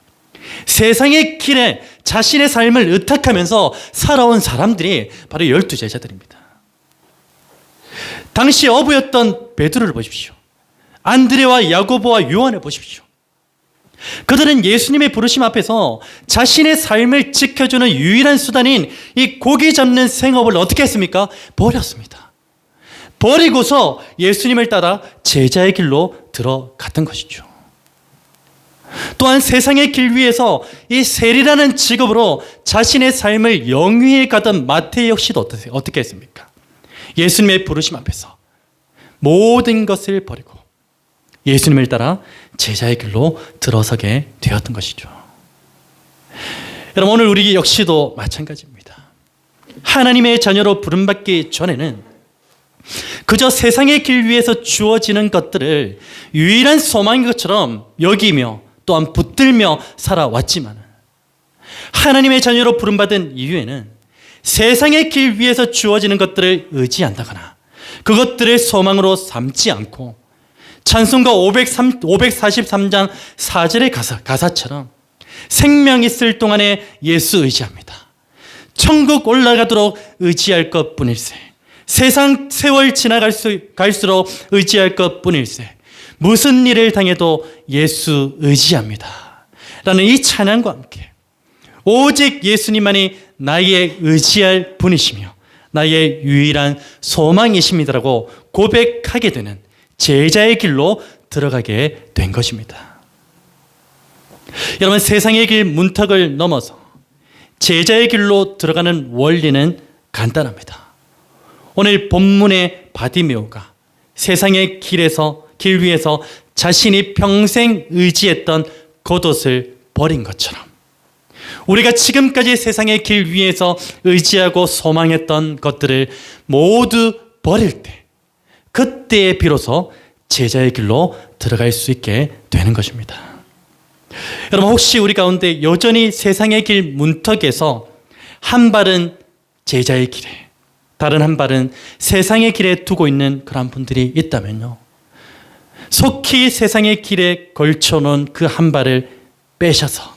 세상의 길에 자신의 삶을 의탁하면서 살아온 사람들이 바로 12 제자들입니다. 당시 어부였던 베드로를 보십시오. 안드레와 야고보와 요한을 보십시오. 그들은 예수님의 부르심 앞에서 자신의 삶을 지켜주는 유일한 수단인 이 고기 잡는 생업을 어떻게 했습니까? 버렸습니다. 버리고서 예수님을 따라 제자의 길로 들어갔던 것이죠. 또한 세상의 길 위에서 이 세리라는 직업으로 자신의 삶을 영위해 가던 마태 역시도 어떻게 했습니까? 예수님의 부르심 앞에서 모든 것을 버리고 예수님을 따라 제자의 길로 들어서게 되었던 것이죠. 여러분, 오늘 우리 역시도 마찬가지입니다. 하나님의 자녀로 부름받기 전에는 그저 세상의 길 위에서 주어지는 것들을 유일한 소망인 것처럼 여기며 또한 붙들며 살아왔지만 하나님의 자녀로 부름받은 이후에는 세상의 길 위에서 주어지는 것들을 의지한다거나 그것들을 소망으로 삼지 않고 찬송가 543장 4절의 가사처럼 생명 있을 동안에 예수 의지합니다. 천국 올라가도록 의지할 것뿐일세. 세상 세월 지나갈수록 의지할 것뿐일세. 무슨 일을 당해도 예수 의지합니다. 라는 이 찬양과 함께 오직 예수님만이 나의 의지할 분이시며 나의 유일한 소망이십니다라고 고백하게 되는 제자의 길로 들어가게 된 것입니다. 여러분, 세상의 길 문턱을 넘어서 제자의 길로 들어가는 원리는 간단합니다. 오늘 본문의 바디메오가 세상의 길 위에서 자신이 평생 의지했던 겉옷을 버린 것처럼 우리가 지금까지 세상의 길 위에서 의지하고 소망했던 것들을 모두 버릴 때 그때에 비로소 제자의 길로 들어갈 수 있게 되는 것입니다. 여러분, 혹시 우리 가운데 여전히 세상의 길 문턱에서 한 발은 제자의 길에 다른 한 발은 세상의 길에 두고 있는 그런 분들이 있다면요, 속히 세상의 길에 걸쳐놓은 그 한 발을 빼셔서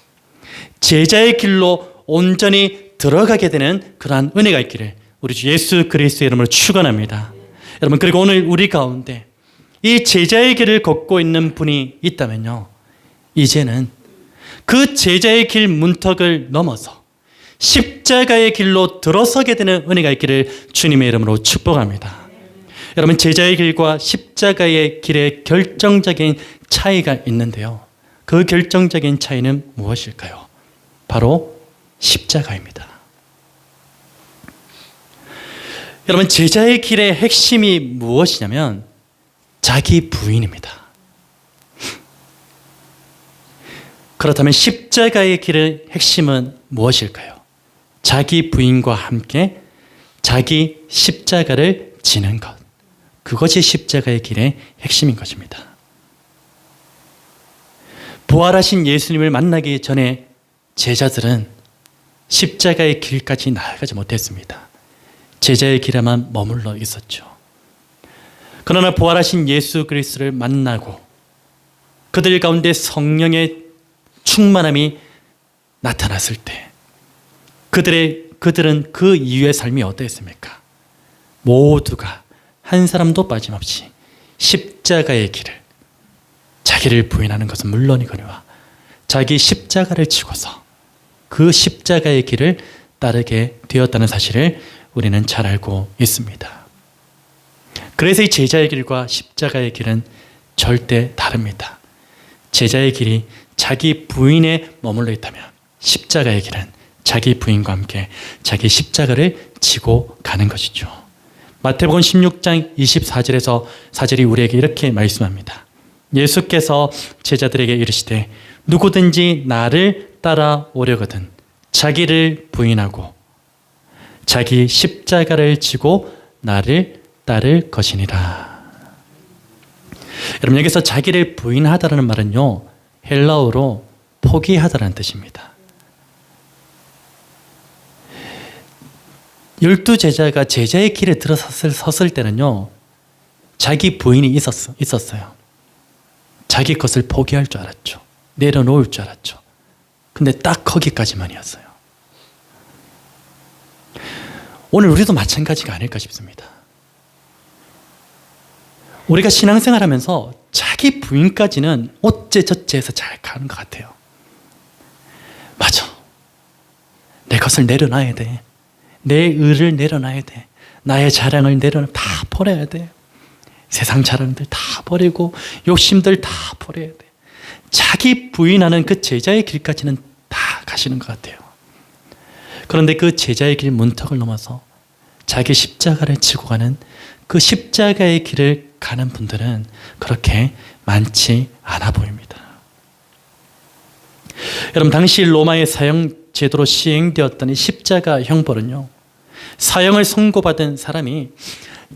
제자의 길로 온전히 들어가게 되는 그러한 은혜가 있기를 우리 주 예수 그리스도의 이름으로 축원합니다. 여러분, 그리고 오늘 우리 가운데 이 제자의 길을 걷고 있는 분이 있다면요, 이제는 그 제자의 길 문턱을 넘어서 십자가의 길로 들어서게 되는 은혜가 있기를 주님의 이름으로 축복합니다. 여러분, 제자의 길과 십자가의 길에 결정적인 차이가 있는데요, 그 결정적인 차이는 무엇일까요? 바로 십자가입니다. 여러분, 제자의 길의 핵심이 무엇이냐면 자기 부인입니다. 그렇다면 십자가의 길의 핵심은 무엇일까요? 자기 부인과 함께 자기 십자가를 지는 것. 그것이 십자가의 길의 핵심인 것입니다. 부활하신 예수님을 만나기 전에 제자들은 십자가의 길까지 나아가지 못했습니다. 제자의 길에만 머물러 있었죠. 그러나 부활하신 예수 그리스도를 만나고 그들 가운데 성령의 충만함이 나타났을 때 그들은 그 이후의 삶이 어땠습니까? 모두가 한 사람도 빠짐없이 십자가의 길을, 자기를 부인하는 것은 물론이거니와 자기 십자가를 지고서 그 십자가의 길을 따르게 되었다는 사실을 우리는 잘 알고 있습니다. 그래서 이 제자의 길과 십자가의 길은 절대 다릅니다. 제자의 길이 자기 부인에 머물러 있다면 십자가의 길은 자기 부인과 함께 자기 십자가를 지고 가는 것이죠. 마태복음 16장 24절에서 4절이 우리에게 이렇게 말씀합니다. 예수께서 제자들에게 이르시되 누구든지 나를 따라오려거든 자기를 부인하고 자기 십자가를 지고 나를 따를 것이니라. 여러분, 여기서 자기를 부인하다라는 말은요, 헬라어로 포기하다라는 뜻입니다. 12제자가 제자의 길에 들어섰을 때는요, 자기 부인이 있었어요. 자기 것을 포기할 줄 알았죠. 내려놓을 줄 알았죠. 근데 딱 거기까지만이었어요. 오늘 우리도 마찬가지가 아닐까 싶습니다. 우리가 신앙생활하면서 자기 부인까지는 어째저째 해서 잘 가는 것 같아요. 맞아. 내 것을 내려놔야 돼. 내 의를 내려놔야 돼. 나의 자랑을 다 버려야 돼. 세상 자랑들 다 버리고 욕심들 다 버려야 돼. 자기 부인하는 그 제자의 길까지는 다 가시는 것 같아요. 그런데 그 제자의 길 문턱을 넘어서 자기 십자가를 지고 가는 그 십자가의 길을 가는 분들은 그렇게 많지 않아 보입니다. 여러분, 당시 로마의 사형 제도로 시행되었던 이 십자가 형벌은요, 사형을 선고받은 사람이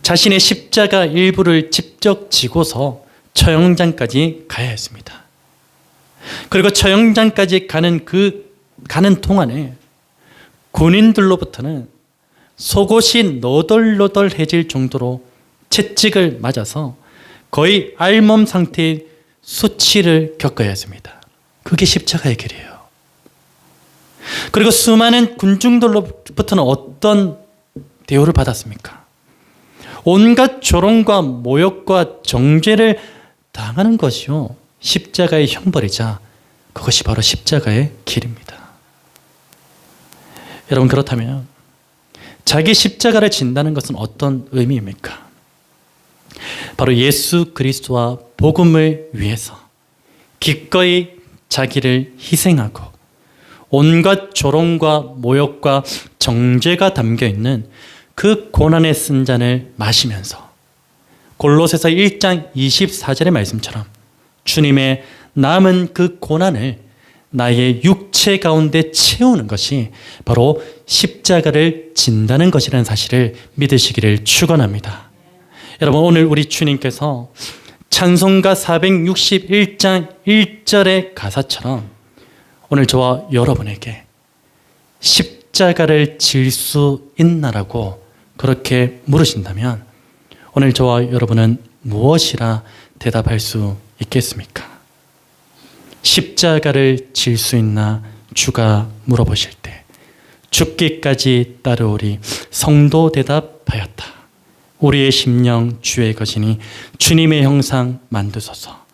자신의 십자가 일부를 직접 지고서 처형장까지 가야 했습니다. 그리고 처형장까지 가는 동안에 군인들로부터는 속옷이 너덜너덜해질 정도로 채찍을 맞아서 거의 알몸 상태의 수치를 겪어야 했습니다. 그게 십자가의 길이에요. 그리고 수많은 군중들로부터는 어떤 대우를 받았습니까? 온갖 조롱과 모욕과 정죄를 당하는 것이요, 십자가의 형벌이자 그것이 바로 십자가의 길입니다. 여러분, 그렇다면 자기 십자가를 진다는 것은 어떤 의미입니까? 바로 예수 그리스도와 복음을 위해서 기꺼이 자기를 희생하고 온갖 조롱과 모욕과 정죄가 담겨있는 그 고난의 쓴 잔을 마시면서 골로새서 1장 24절의 말씀처럼 주님의 남은 그 고난을 나의 육체 가운데 채우는 것이 바로 십자가를 진다는 것이라는 사실을 믿으시기를 축원합니다. 여러분, 오늘 우리 주님께서 찬송가 461장 1절의 가사처럼 오늘 저와 여러분에게 십자가를 질 수 있나라고 그렇게 물으신다면 오늘 저와 여러분은 무엇이라 대답할 수 있겠습니까? 십자가를 질 수 있나 주가 물어보실 때 죽기까지 따르오리 성도 대답하였다. 우리의 심령 주의 것이니 주님의 형상 만드소서.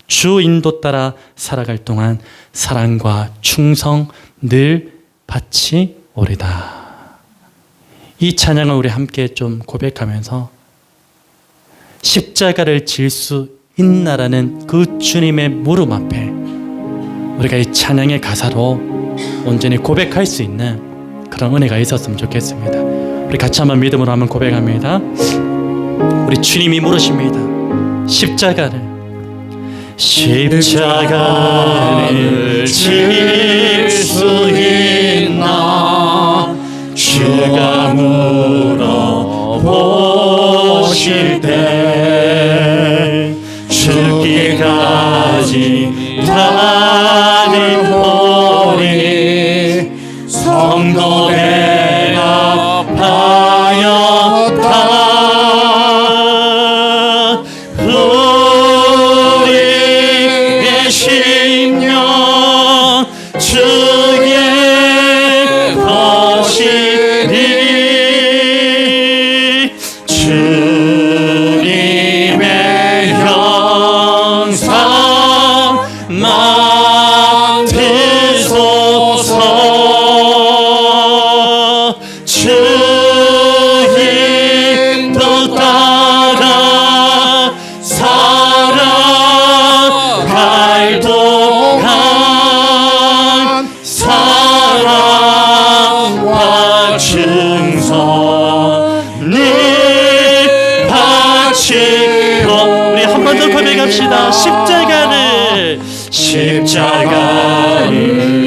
주 인도 따라 살아갈 동안 사랑과 충성 늘 바치오리다. 이 찬양을 우리 함께 좀 고백하면서 십자가를 질 수 있나라는 그 주님의 물음 앞에 우리가 이 찬양의 가사로 온전히 고백할 수 있는 그런 은혜가 있었으면 좋겠습니다. 우리 같이 한번 믿음으로 한번 고백합니다. 우리 주님이 물으십니다. 십자가를 질 수 있나 주가 물어보실 때 죽기까지 따르오리 성도 대답하였다. 우리의 심령 주의 십자가를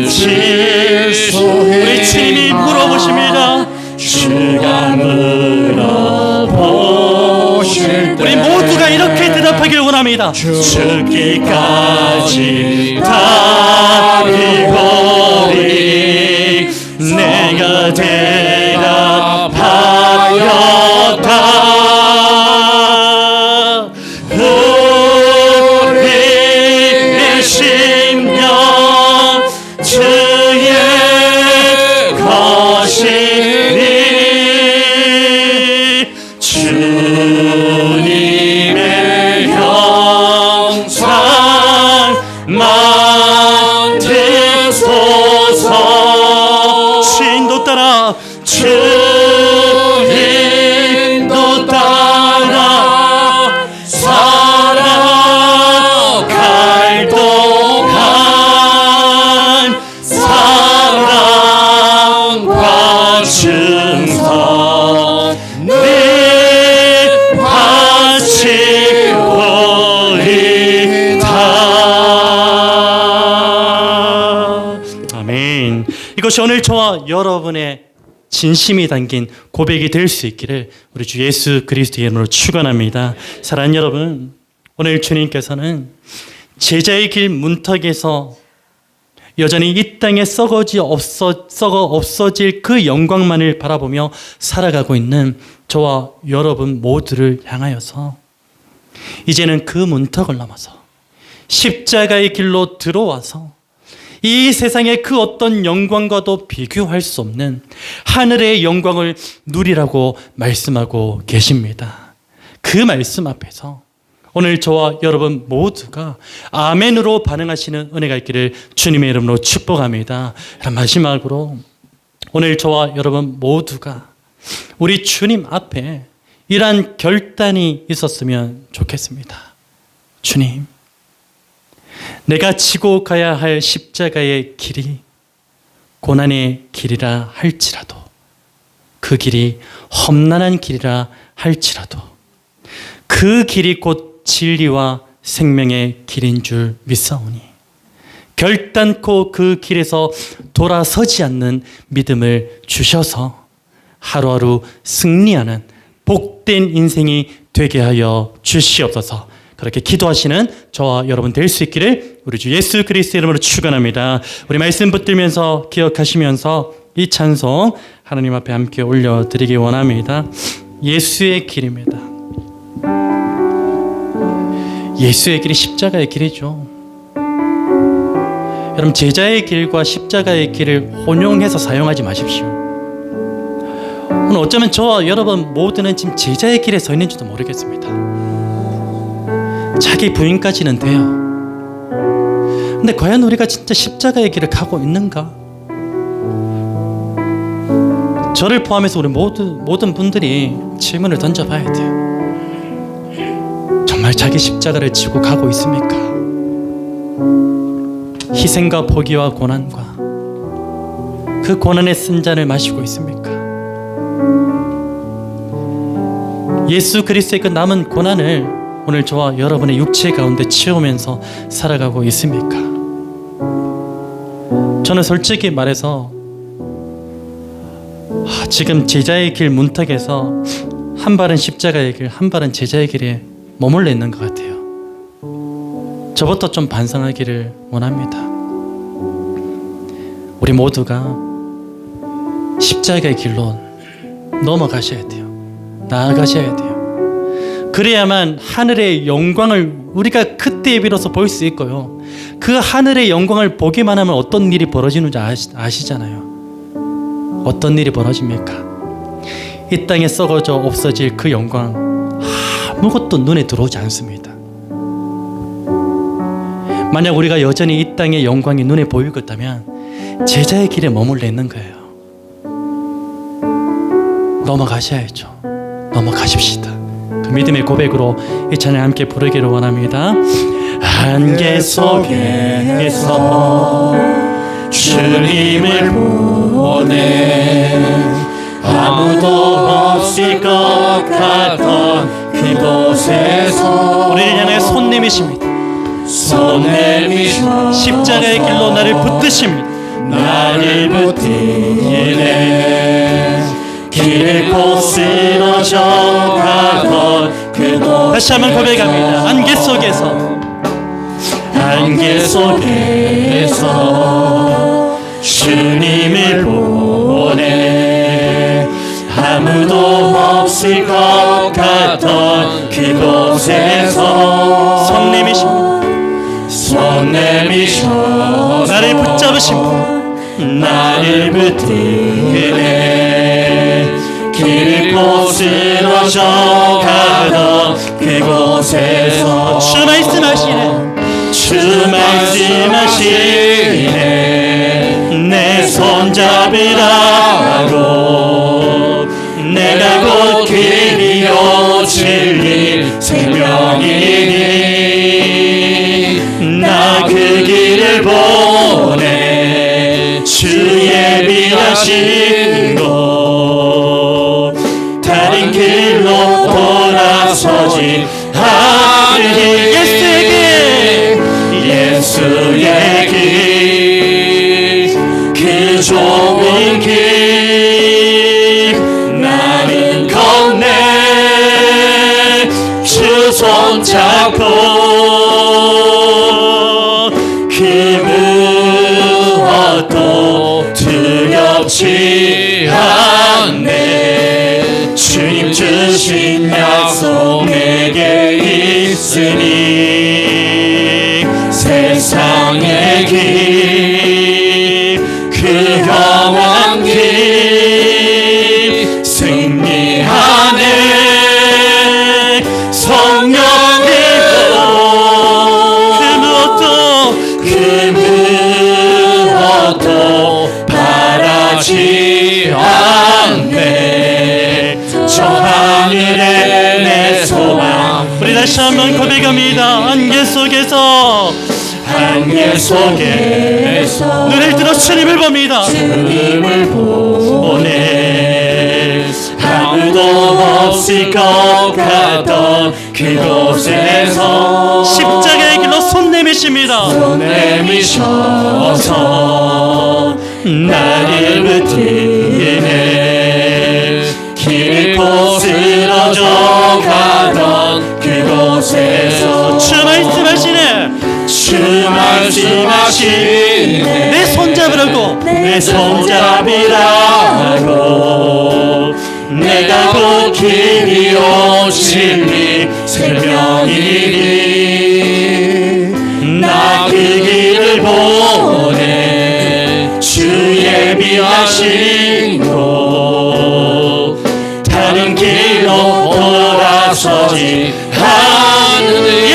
질소해. 우리 주님이 물어보십니다. 주가 물어보실 때 우리 모두가 이렇게 대답하길 원합니다. 죽기까지 다리고리 내가 대답하였다. 우리의 심령 주의 것이니 주님의 형상 만드소서. 주인도 따라 주인도 따라 살아갈 동안 사랑과 충성 늘 바치오리다. 아멘. 이것이 오늘 저와 여러분의 진심이 담긴 고백이 될 수 있기를 우리 주 예수 그리스도의 이름으로 축원합니다. 사랑하는 여러분, 오늘 주님께서는 제자의 길 문턱에서 여전히 이 땅에 썩어 없어질 그 영광만을 바라보며 살아가고 있는 저와 여러분 모두를 향하여서 이제는 그 문턱을 넘어서 십자가의 길로 들어와서 이 세상의 그 어떤 영광과도 비교할 수 없는 하늘의 영광을 누리라고 말씀하고 계십니다. 그 말씀 앞에서 오늘 저와 여러분 모두가 아멘으로 반응하시는 은혜가 있기를 주님의 이름으로 축복합니다. 마지막으로 오늘 저와 여러분 모두가 우리 주님 앞에 이러한 결단이 있었으면 좋겠습니다. 주님, 내가 지고 가야 할 십자가의 길이 고난의 길이라 할지라도, 그 길이 험난한 길이라 할지라도 그 길이 곧 진리와 생명의 길인 줄 믿사오니 결단코 그 길에서 돌아서지 않는 믿음을 주셔서 하루하루 승리하는 복된 인생이 되게 하여 주시옵소서. 그렇게 기도하시는 저와 여러분 될 수 있기를 우리 주 예수 그리스도의 이름으로 축원합니다. 우리 말씀 붙들면서 기억하시면서 이 찬송 하나님 앞에 함께 올려드리기 원합니다. 예수의 길입니다. 예수의 길이 십자가의 길이죠. 여러분, 제자의 길과 십자가의 길을 혼용해서 사용하지 마십시오. 오늘 어쩌면 저와 여러분 모두는 지금 제자의 길에 서 있는지도 모르겠습니다. 자기 부인까지는 돼요. 근데 과연 우리가 진짜 십자가의 길을 가고 있는가? 저를 포함해서 우리 모든 분들이 질문을 던져봐야 돼요. 정말 자기 십자가를 지고 가고 있습니까? 희생과 포기와 고난과 그 고난의 쓴 잔을 마시고 있습니까? 예수 그리스도의 그 남은 고난을 오늘 저와 여러분의 육체 가운데 채우면서 살아가고 있습니까? 저는 솔직히 말해서 지금 제자의 길 문턱에서 한 발은 십자가의 길, 한 발은 제자의 길에 머물러 있는 것 같아요. 저부터 좀 반성하기를 원합니다. 우리 모두가 십자가의 길로 넘어가셔야 돼요. 나아가셔야 돼요. 그래야만 하늘의 영광을 우리가 그때에 비로소 볼 수 있고요. 그 하늘의 영광을 보기만 하면 어떤 일이 벌어지는지 아시잖아요. 어떤 일이 벌어집니까? 이 땅에 썩어져 없어질 그 영광 아무것도 눈에 들어오지 않습니다. 만약 우리가 여전히 이 땅의 영광이 눈에 보이고 있다면 제자의 길에 머물러 있는 거예요. 넘어가셔야죠. 넘어가십시다. 그 믿음의 고백으로 이 찬양 함께 부르기를 원합니다. 안개 속에서 주님을 보내 아무도 없을 것 같던 그곳에서 우리를 향해 손 내미십니다. 손 내미셔 십자가의 길로 나를 붙드십니다. 나를 붙이네 길고 쓰러져 가던 그곳 다시 한번 고백합니다. 안개 속에서 주님을 보내 아무도 없을 것 같던 그곳에서 손 내미셔 나를 붙잡으십니다. 나를 붙드네 길고 쓰러져 가던 그곳에서 주 말씀하시네 내 손잡으라고 내가 곧 길이요 진리 생명이니 나 그 길을 보내 주 예비하시고 다른 길로 돌아서지 않으니 예수의 길, 그 좁은 길 나는 건네 주 손잡고 그 무엇도 두렵지 않네 주님 주신 약속 내게 있으니 세상의 길, 그 험한 길 승리하네 성령으로 그 무엇도 바라지 않네 저 하늘에 내 소망 우리 다시 한번 고백합니다. 안개 속에서 눈을 들어 주님을 봅니다. 주님을 보내 아무도 없을 것 같던 그곳에서 십자가의 길로 손 내미십니다. 손 내미셔서 나를 붙이네 길고 쓰러져 가던 그곳에서 주 말씀하시네 내 손잡으라고 내 손잡으라고 내가 곧 길이요 진리 생명이니 나 그 길을 보내 주 예비하신 곳 다른 길로 돌아서지 않으니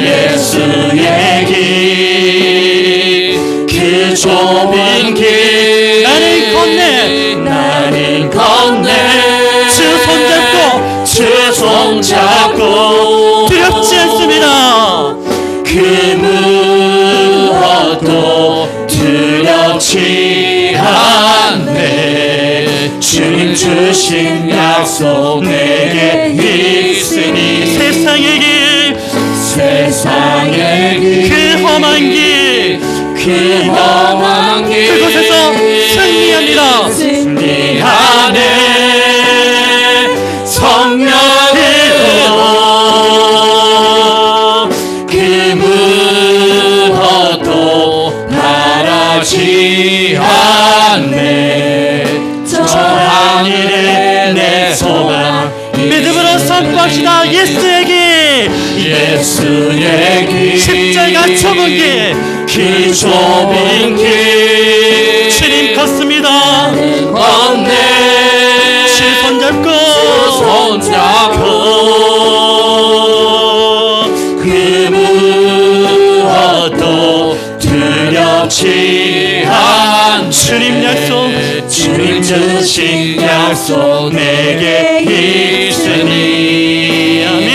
예수의 길, 그 좁은 길 나는 건네 주 손잡고 두렵지 않습니다. 그 무엇도 두렵지 않네 주님 주신 약속 내게 있으니 세상의 길 그 험한 길 그곳에서 승리하네 성령으로 그 무엇도 바라지 않네 저 하늘에 내 소망 믿음으로 선포합시다. 예수의 길 십자가 좁은 길 그 좁은 길 주님 걷습니다. 건네 주 손잡고 그 무엇도 두렵지 않네 주님 약속 주님 주신 약속 내게 있으니 아멘.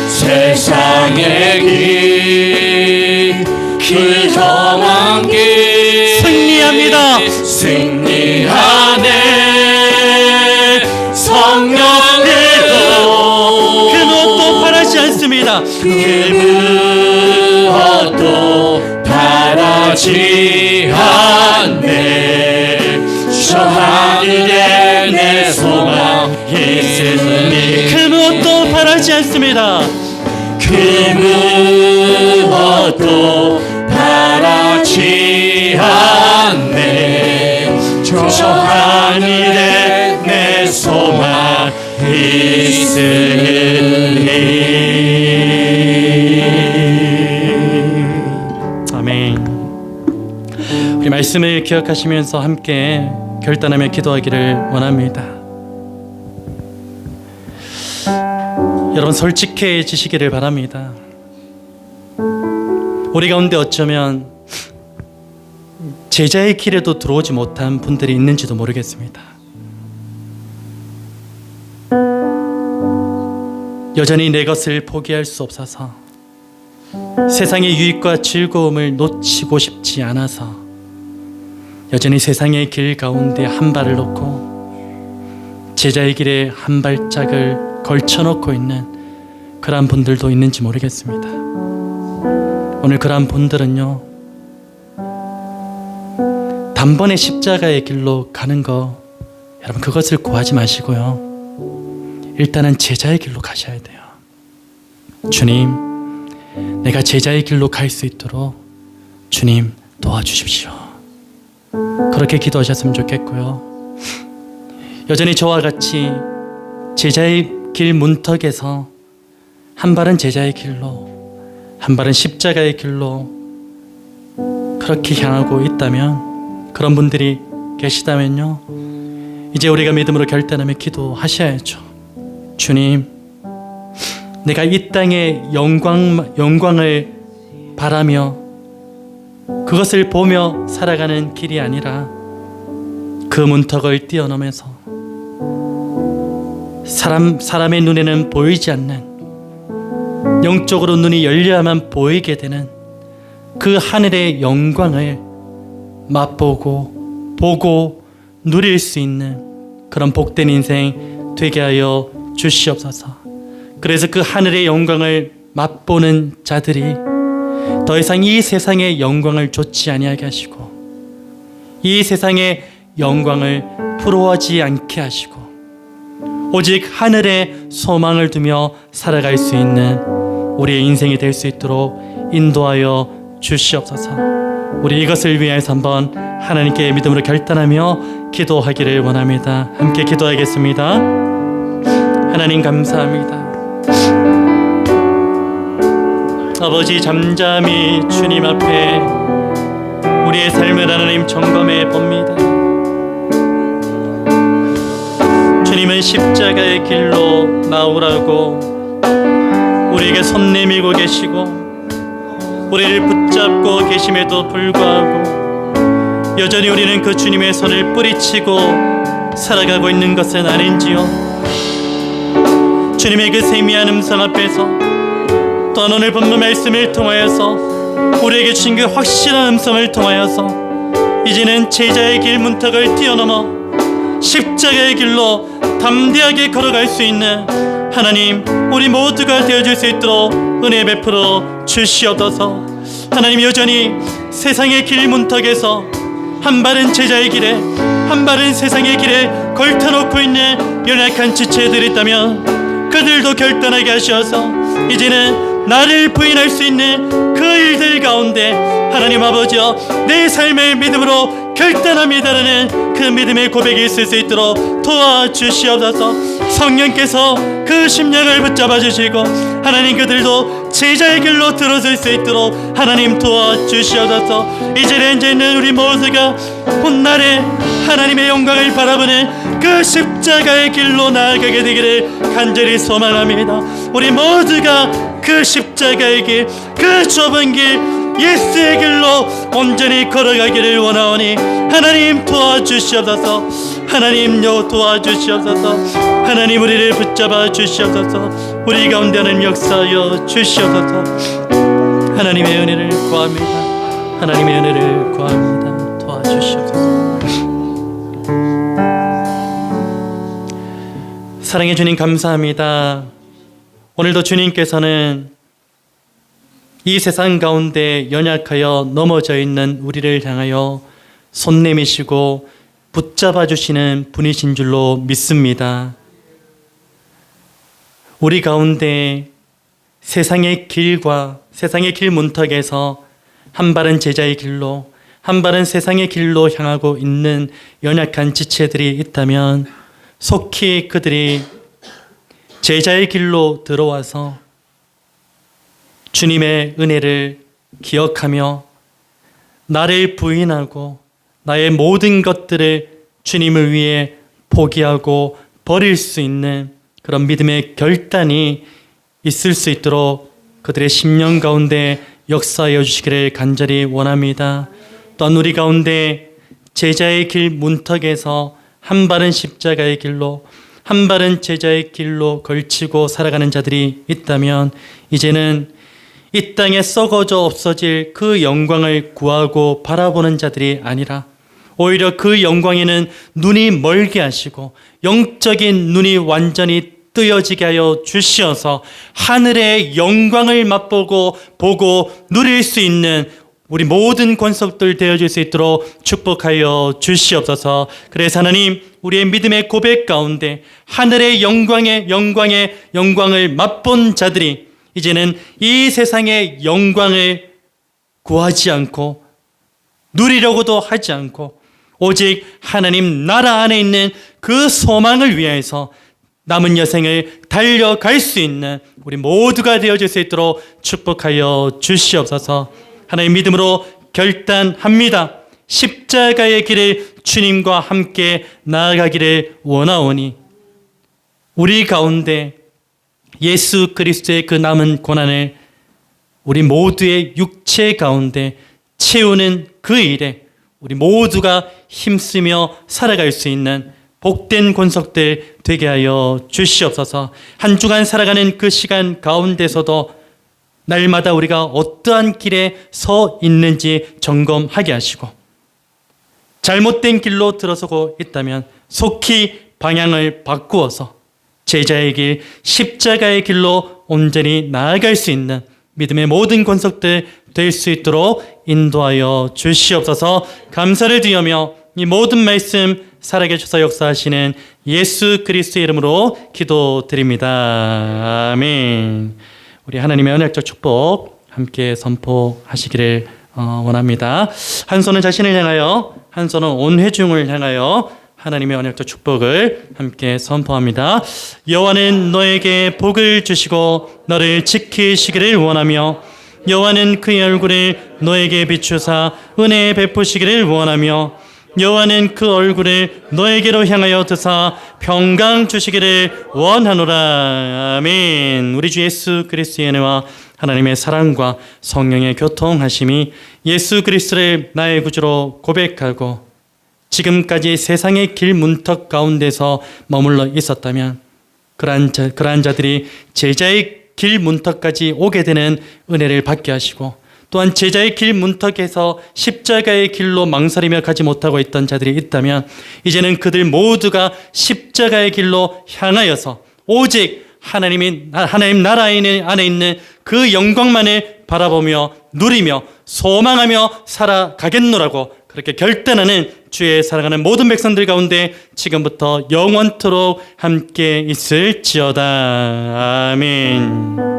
세상의 길, 그 험한 길 승리하네 성령으로 그 무엇도 바라지 않습니다. 그 무엇도 바라지 않네. 저 하늘에 내 소망 있으니 그 무엇도 바라지 않습니다. 그 무엇도 바라지 않네. 저 하늘에 내 소망 있으니. 아멘. 우리 말씀을 기억하시면서 함께 결단하며 기도하기를 원합니다. 여러분 솔직해지시기를 바랍니다. 우리 가운데 어쩌면 제자의 길에도 들어오지 못한 분들이 있는지도 모르겠습니다. 여전히 내 것을 포기할 수 없어서 세상의 유익과 즐거움을 놓치고 싶지 않아서 여전히 세상의 길 가운데 한 발을 놓고 제자의 길에 한 발짝을 걸쳐놓고 있는 그러한 분들도 있는지 모르겠습니다. 오늘 그러한 분들은요, 단번에 십자가의 길로 가는 거, 여러분 그것을 구하지 마시고요, 일단은 제자의 길로 가셔야 돼요. 주님, 내가 제자의 길로 갈 수 있도록 주님 도와주십시오. 그렇게 기도하셨으면 좋겠고요. 여전히 저와 같이 제자의 길 문턱에서 한 발은 제자의 길로, 한 발은 십자가의 길로 그렇게 향하고 있다면, 그런 분들이 계시다면요, 이제 우리가 믿음으로 결단하며 기도하셔야죠. 주님, 내가 이 땅의 영광을 바라며 그것을 보며 살아가는 길이 아니라 그 문턱을 뛰어넘어서 사람의 눈에는 보이지 않는, 영적으로 눈이 열려야만 보이게 되는 그 하늘의 영광을 맛보고 보고 누릴 수 있는 그런 복된 인생 되게 하여 주시옵소서. 그래서 그 하늘의 영광을 맛보는 자들이 더 이상 이 세상의 영광을 좇지 아니하게 하시고, 이 세상의 영광을 부러워하지 않게 하시고, 오직 하늘에 소망을 두며 살아갈 수 있는 우리의 인생이 될 수 있도록 인도하여 주시옵소서. 우리 이것을 위해서 한번 하나님께 믿음으로 결단하며 기도하기를 원합니다. 함께 기도하겠습니다. 하나님 감사합니다. 아버지, 잠잠히 주님 앞에 우리의 삶을 하나님 점검해 봅니다. 주님은 십자가의 길로 나오라고 우리에게 손 내밀고 계시고 우리를 붙잡고 계심에도 불구하고 여전히 우리는 그 주님의 손을 뿌리치고 살아가고 있는 것은 아닌지요. 주님의 그 세미한 음성 앞에서, 또한 오늘 본문 말씀을 통하여서 우리에게 주신 그 확실한 음성을 통하여서 이제는 제자의 길 문턱을 뛰어넘어 십자가의 길로 담대하게 걸어갈 수 있는 하나님, 우리 모두가 되어줄 수 있도록 은혜 베풀어 주시옵소서. 하나님, 여전히 세상의 길 문턱에서 한 발은 제자의 길에, 한 발은 세상의 길에 걸터놓고 있는 연약한 지체들이 있다면 그들도 결단하게 하셔서 이제는 나를 부인할 수 있는 그 일들 가운데 하나님 아버지여, 내 삶을 믿음으로 결단합니다라는 그 믿음의 고백이 있을 수 있도록 도와주시옵소서. 성령께서 그 심령을 붙잡아 주시고 하나님, 그들도 제자의 길로 들어설 수 있도록 하나님 도와주시옵소서. 이제는 우리 모두가 훗날에 하나님의 영광을 바라보는 그 십자가의 길로 나아가게 되기를 간절히 소망합니다. 우리 모두가 그 십자가의 길, 그 좁은 길, 예수의 길로 온전히 걸어가기를 원하오니 하나님 도와주시옵소서. 하나님요 도와주시옵소서. 하나님, 우리를 붙잡아 주시옵소서. 우리 가운데 하나님 역사하여 주시옵소서. 하나님의 은혜를 구합니다. 하나님의 은혜를 구합니다. 도와주시옵소서. 사랑해 주님 감사합니다. 오늘도 주님께서는 이 세상 가운데 연약하여 넘어져 있는 우리를 향하여 손 내미시고 붙잡아 주시는 분이신 줄로 믿습니다. 우리 가운데 세상의 길과 세상의 길 문턱에서 한 발은 제자의 길로 한 발은 세상의 길로 향하고 있는 연약한 지체들이 있다면 속히 그들이 제자의 길로 들어와서 주님의 은혜를 기억하며 나를 부인하고 나의 모든 것들을 주님을 위해 포기하고 버릴 수 있는 그런 믿음의 결단이 있을 수 있도록 그들의 심령 가운데 역사하여 주시기를 간절히 원합니다. 또한 우리 가운데 제자의 길 문턱에서 한 발은 십자가의 길로 한 발은 제자의 길로 걸치고 살아가는 자들이 있다면 이제는 이 땅에 썩어져 없어질 그 영광을 구하고 바라보는 자들이 아니라 오히려 그 영광에는 눈이 멀게 하시고 영적인 눈이 완전히 뜨여지게 하여 주시어서 하늘의 영광을 맛보고 보고 누릴 수 있는 우리 모든 권속들 되어질 수 있도록 축복하여 주시옵소서. 그래서 하나님, 우리의 믿음의 고백 가운데 하늘의 영광을 맛본 자들이 이제는 이 세상의 영광을 구하지 않고 누리려고도 하지 않고 오직 하나님 나라 안에 있는 그 소망을 위해서 남은 여생을 달려갈 수 있는 우리 모두가 되어질 수 있도록 축복하여 주시옵소서. 하나님 믿음으로 결단합니다. 십자가의 길을 주님과 함께 나아가기를 원하오니 우리 가운데 예수 그리스도의 그 남은 고난을 우리 모두의 육체 가운데 채우는 그 일에 우리 모두가 힘쓰며 살아갈 수 있는 복된 권속들 되게 하여 주시옵소서. 한 주간 살아가는 그 시간 가운데서도 날마다 우리가 어떠한 길에 서 있는지 점검하게 하시고 잘못된 길로 들어서고 있다면 속히 방향을 바꾸어서 제자의 길, 십자가의 길로 온전히 나아갈 수 있는 믿음의 모든 권속들 될 수 있도록 인도하여 주시옵소서. 감사를 드리며 이 모든 말씀 살아계셔서 역사하시는 예수 그리스도의 이름으로 기도드립니다. 아멘. 우리 하나님의 언약적 축복 함께 선포하시기를 원합니다. 한 손은 자신을 향하여, 한 손은 온 회중을 향하여 하나님의 언약적 축복을 함께 선포합니다. 여호와는 너에게 복을 주시고 너를 지키시기를 원하며 여호와는 그의 얼굴을 너에게 비추사 은혜 베푸시기를 원하며 여호와는 그 얼굴을 너에게로 향하여 드사 평강 주시기를 원하노라. 아멘. 우리 주 예수 그리스도의 은혜와 하나님의 사랑과 성령의 교통하심이 예수 그리스도를 나의 구주로 고백하고 지금까지 세상의 길 문턱 가운데서 머물러 있었다면 그러한 자들이 제자의 길 문턱까지 오게 되는 은혜를 받게 하시고 또한 제자의 길 문턱에서 십자가의 길로 망설이며 가지 못하고 있던 자들이 있다면 이제는 그들 모두가 십자가의 길로 향하여서 오직 하나님 나라 안에 있는 그 영광만을 바라보며 누리며 소망하며 살아가겠노라고 그렇게 결단하는 주의 사랑하는 모든 백성들 가운데 지금부터 영원토록 함께 있을지어다. 아멘.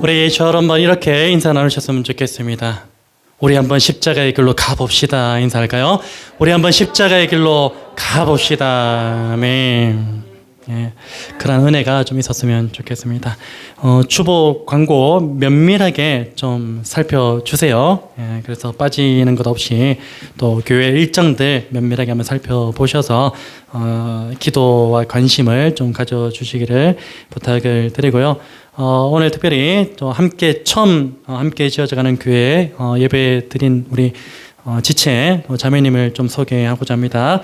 우리 저를 한번 이렇게 인사 나누셨으면 좋겠습니다. 우리 한번 십자가의 길로 가봅시다. 인사할까요? 우리 한번 십자가의 길로 가봅시다. 아멘. 예, 그런 은혜가 좀 있었으면 좋겠습니다. 주보 광고 면밀하게 좀 살펴주세요. 예, 그래서 빠지는 것 없이 또 교회 일정들 면밀하게 한번 살펴보셔서 기도와 관심을 좀 가져주시기를 부탁을 드리고요. 오늘 특별히 또 처음 함께 지어져가는 교회 예배 드린 우리 지체 자매님을 좀 소개하고자 합니다.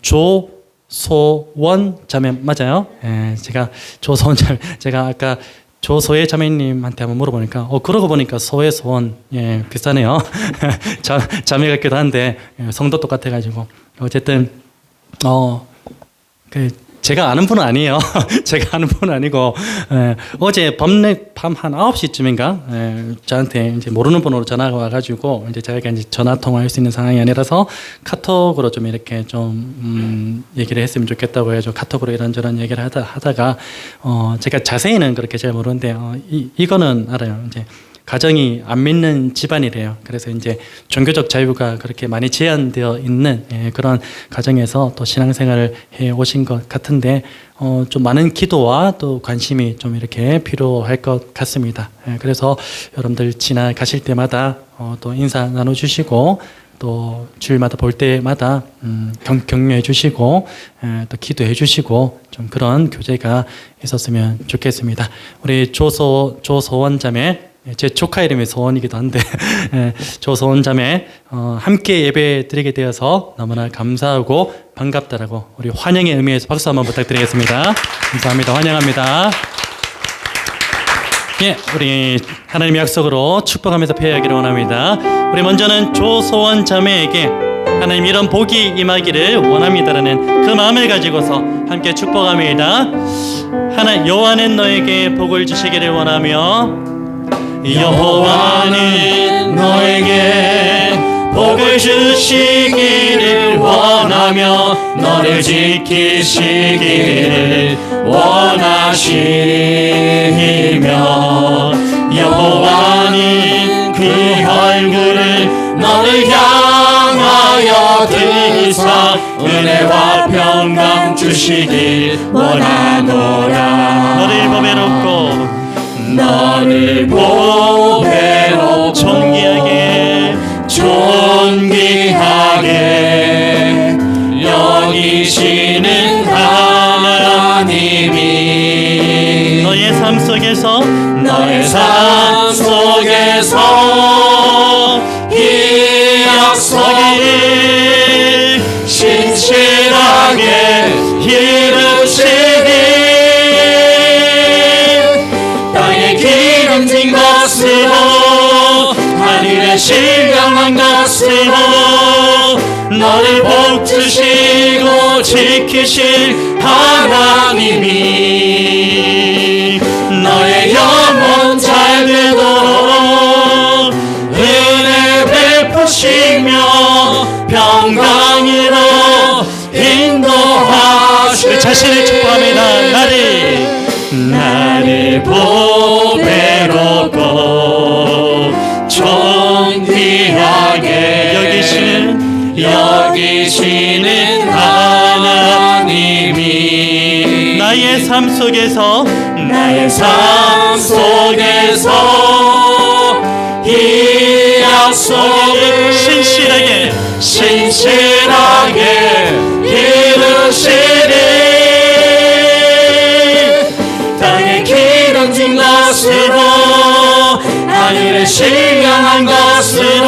조소원 자매 맞아요? 예, 조소원 자매 제가 아까 조소혜 자매님한테 한번 물어보니까 그러고 보니까 소의 소원 비슷하네요. 자매 같기도 한데 성도 똑같아가지고 어쨌든 제가 아는 분은 아니에요. 제가 아는 분은 아니고 어제 밤 한 9시쯤인가 저한테 이제 모르는 번호로 전화가 와가지고 이제 저희가 이제 전화 통화할 수 있는 상황이 아니라서 카톡으로 좀 이렇게 좀 얘기를 했으면 좋겠다고 해서 카톡으로 이런저런 얘기를 하다가 제가 자세히는 그렇게 잘 모르는데 이거는 알아요. 이제 가정이 안 믿는 집안이래요. 그래서 이제 종교적 자유가 그렇게 많이 제한되어 있는 그런 가정에서 또 신앙생활을 해 오신 것 같은데 좀 많은 기도와 또 관심이 좀 이렇게 필요할 것 같습니다. 그래서 여러분들 지나가실 때마다 또 인사 나눠주시고 또 주일마다 볼 때마다 격려해 주시고 또 기도해 주시고 좀 그런 교제가 있었으면 좋겠습니다. 우리 조소원 자매 제 조카 이름이 소원이기도 한데 조소원 자매 함께 예배 드리게 되어서 너무나 감사하고 반갑다라고 우리 환영의 의미에서 박수 한번 부탁드리겠습니다. 감사합니다. 환영합니다. 예, 우리 하나님의 약속으로 축복하면서 패하기를 원합니다. 우리 먼저는 조소원 자매에게 하나님 이런 복이 임하기를 원합니다라는 그 마음을 가지고서 함께 축복합니다. 하나님 여호와는 너에게 복을 주시기를 원하며 여호와는 너에게 복을 주시기를 원하며 너를 지키시기를 원하시며 여호와는 그 얼굴을 너를 향하여 드사 은혜와 평강 주시길 원하노라. 너를 보배롭고 너를 보배로 존귀하게 여기시는 하나님이 너의 삶 속에서 이 약속을 신실하게 이루시니 기름진 것으로 하늘에 신령한 것으로 너를 복주시고 지키실 하나님이 너의 영혼 잘 되도록 은혜 베푸시며 평강으로 인도하시니 자신을 축복합니다. 나를 보배롭고 존귀하게 여기시는 하나님이 나의 삶 속에서 이 약속을 신실하게 이루시니 기름진 것으로 하늘에 신령한 것으로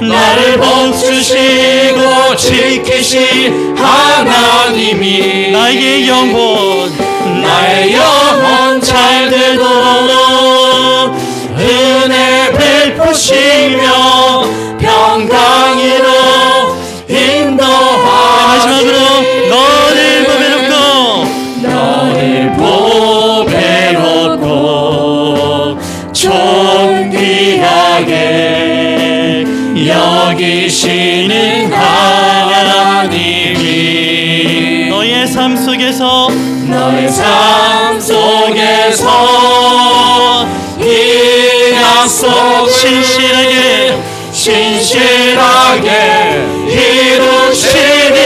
나를 복주시고 지키신 하나님이 나의 영혼 잘 되도록 은혜 베푸시며 평강으로 인도하시니 마지막으로 너를 보배롭고 존귀하게 여기시는 하나님이 너의 삶 속에서 이 약속 신실하게 이루시니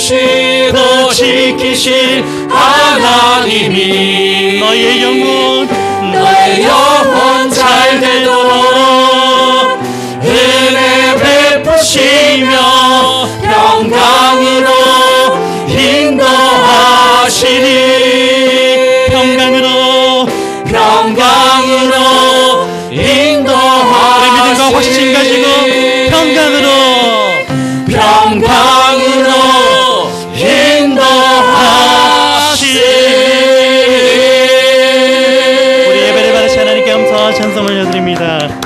주시고 지키실 하나님이 너의 영혼 너의 영혼 잘 되도록 은혜 베푸시며 평강으로 인도하시리 평강으로 인도하시리 우리 믿음과 확신 가지고 평강으로 인도하시리 우리 예배를 받으신 하나님께 감사와 찬송을 올려드립니다.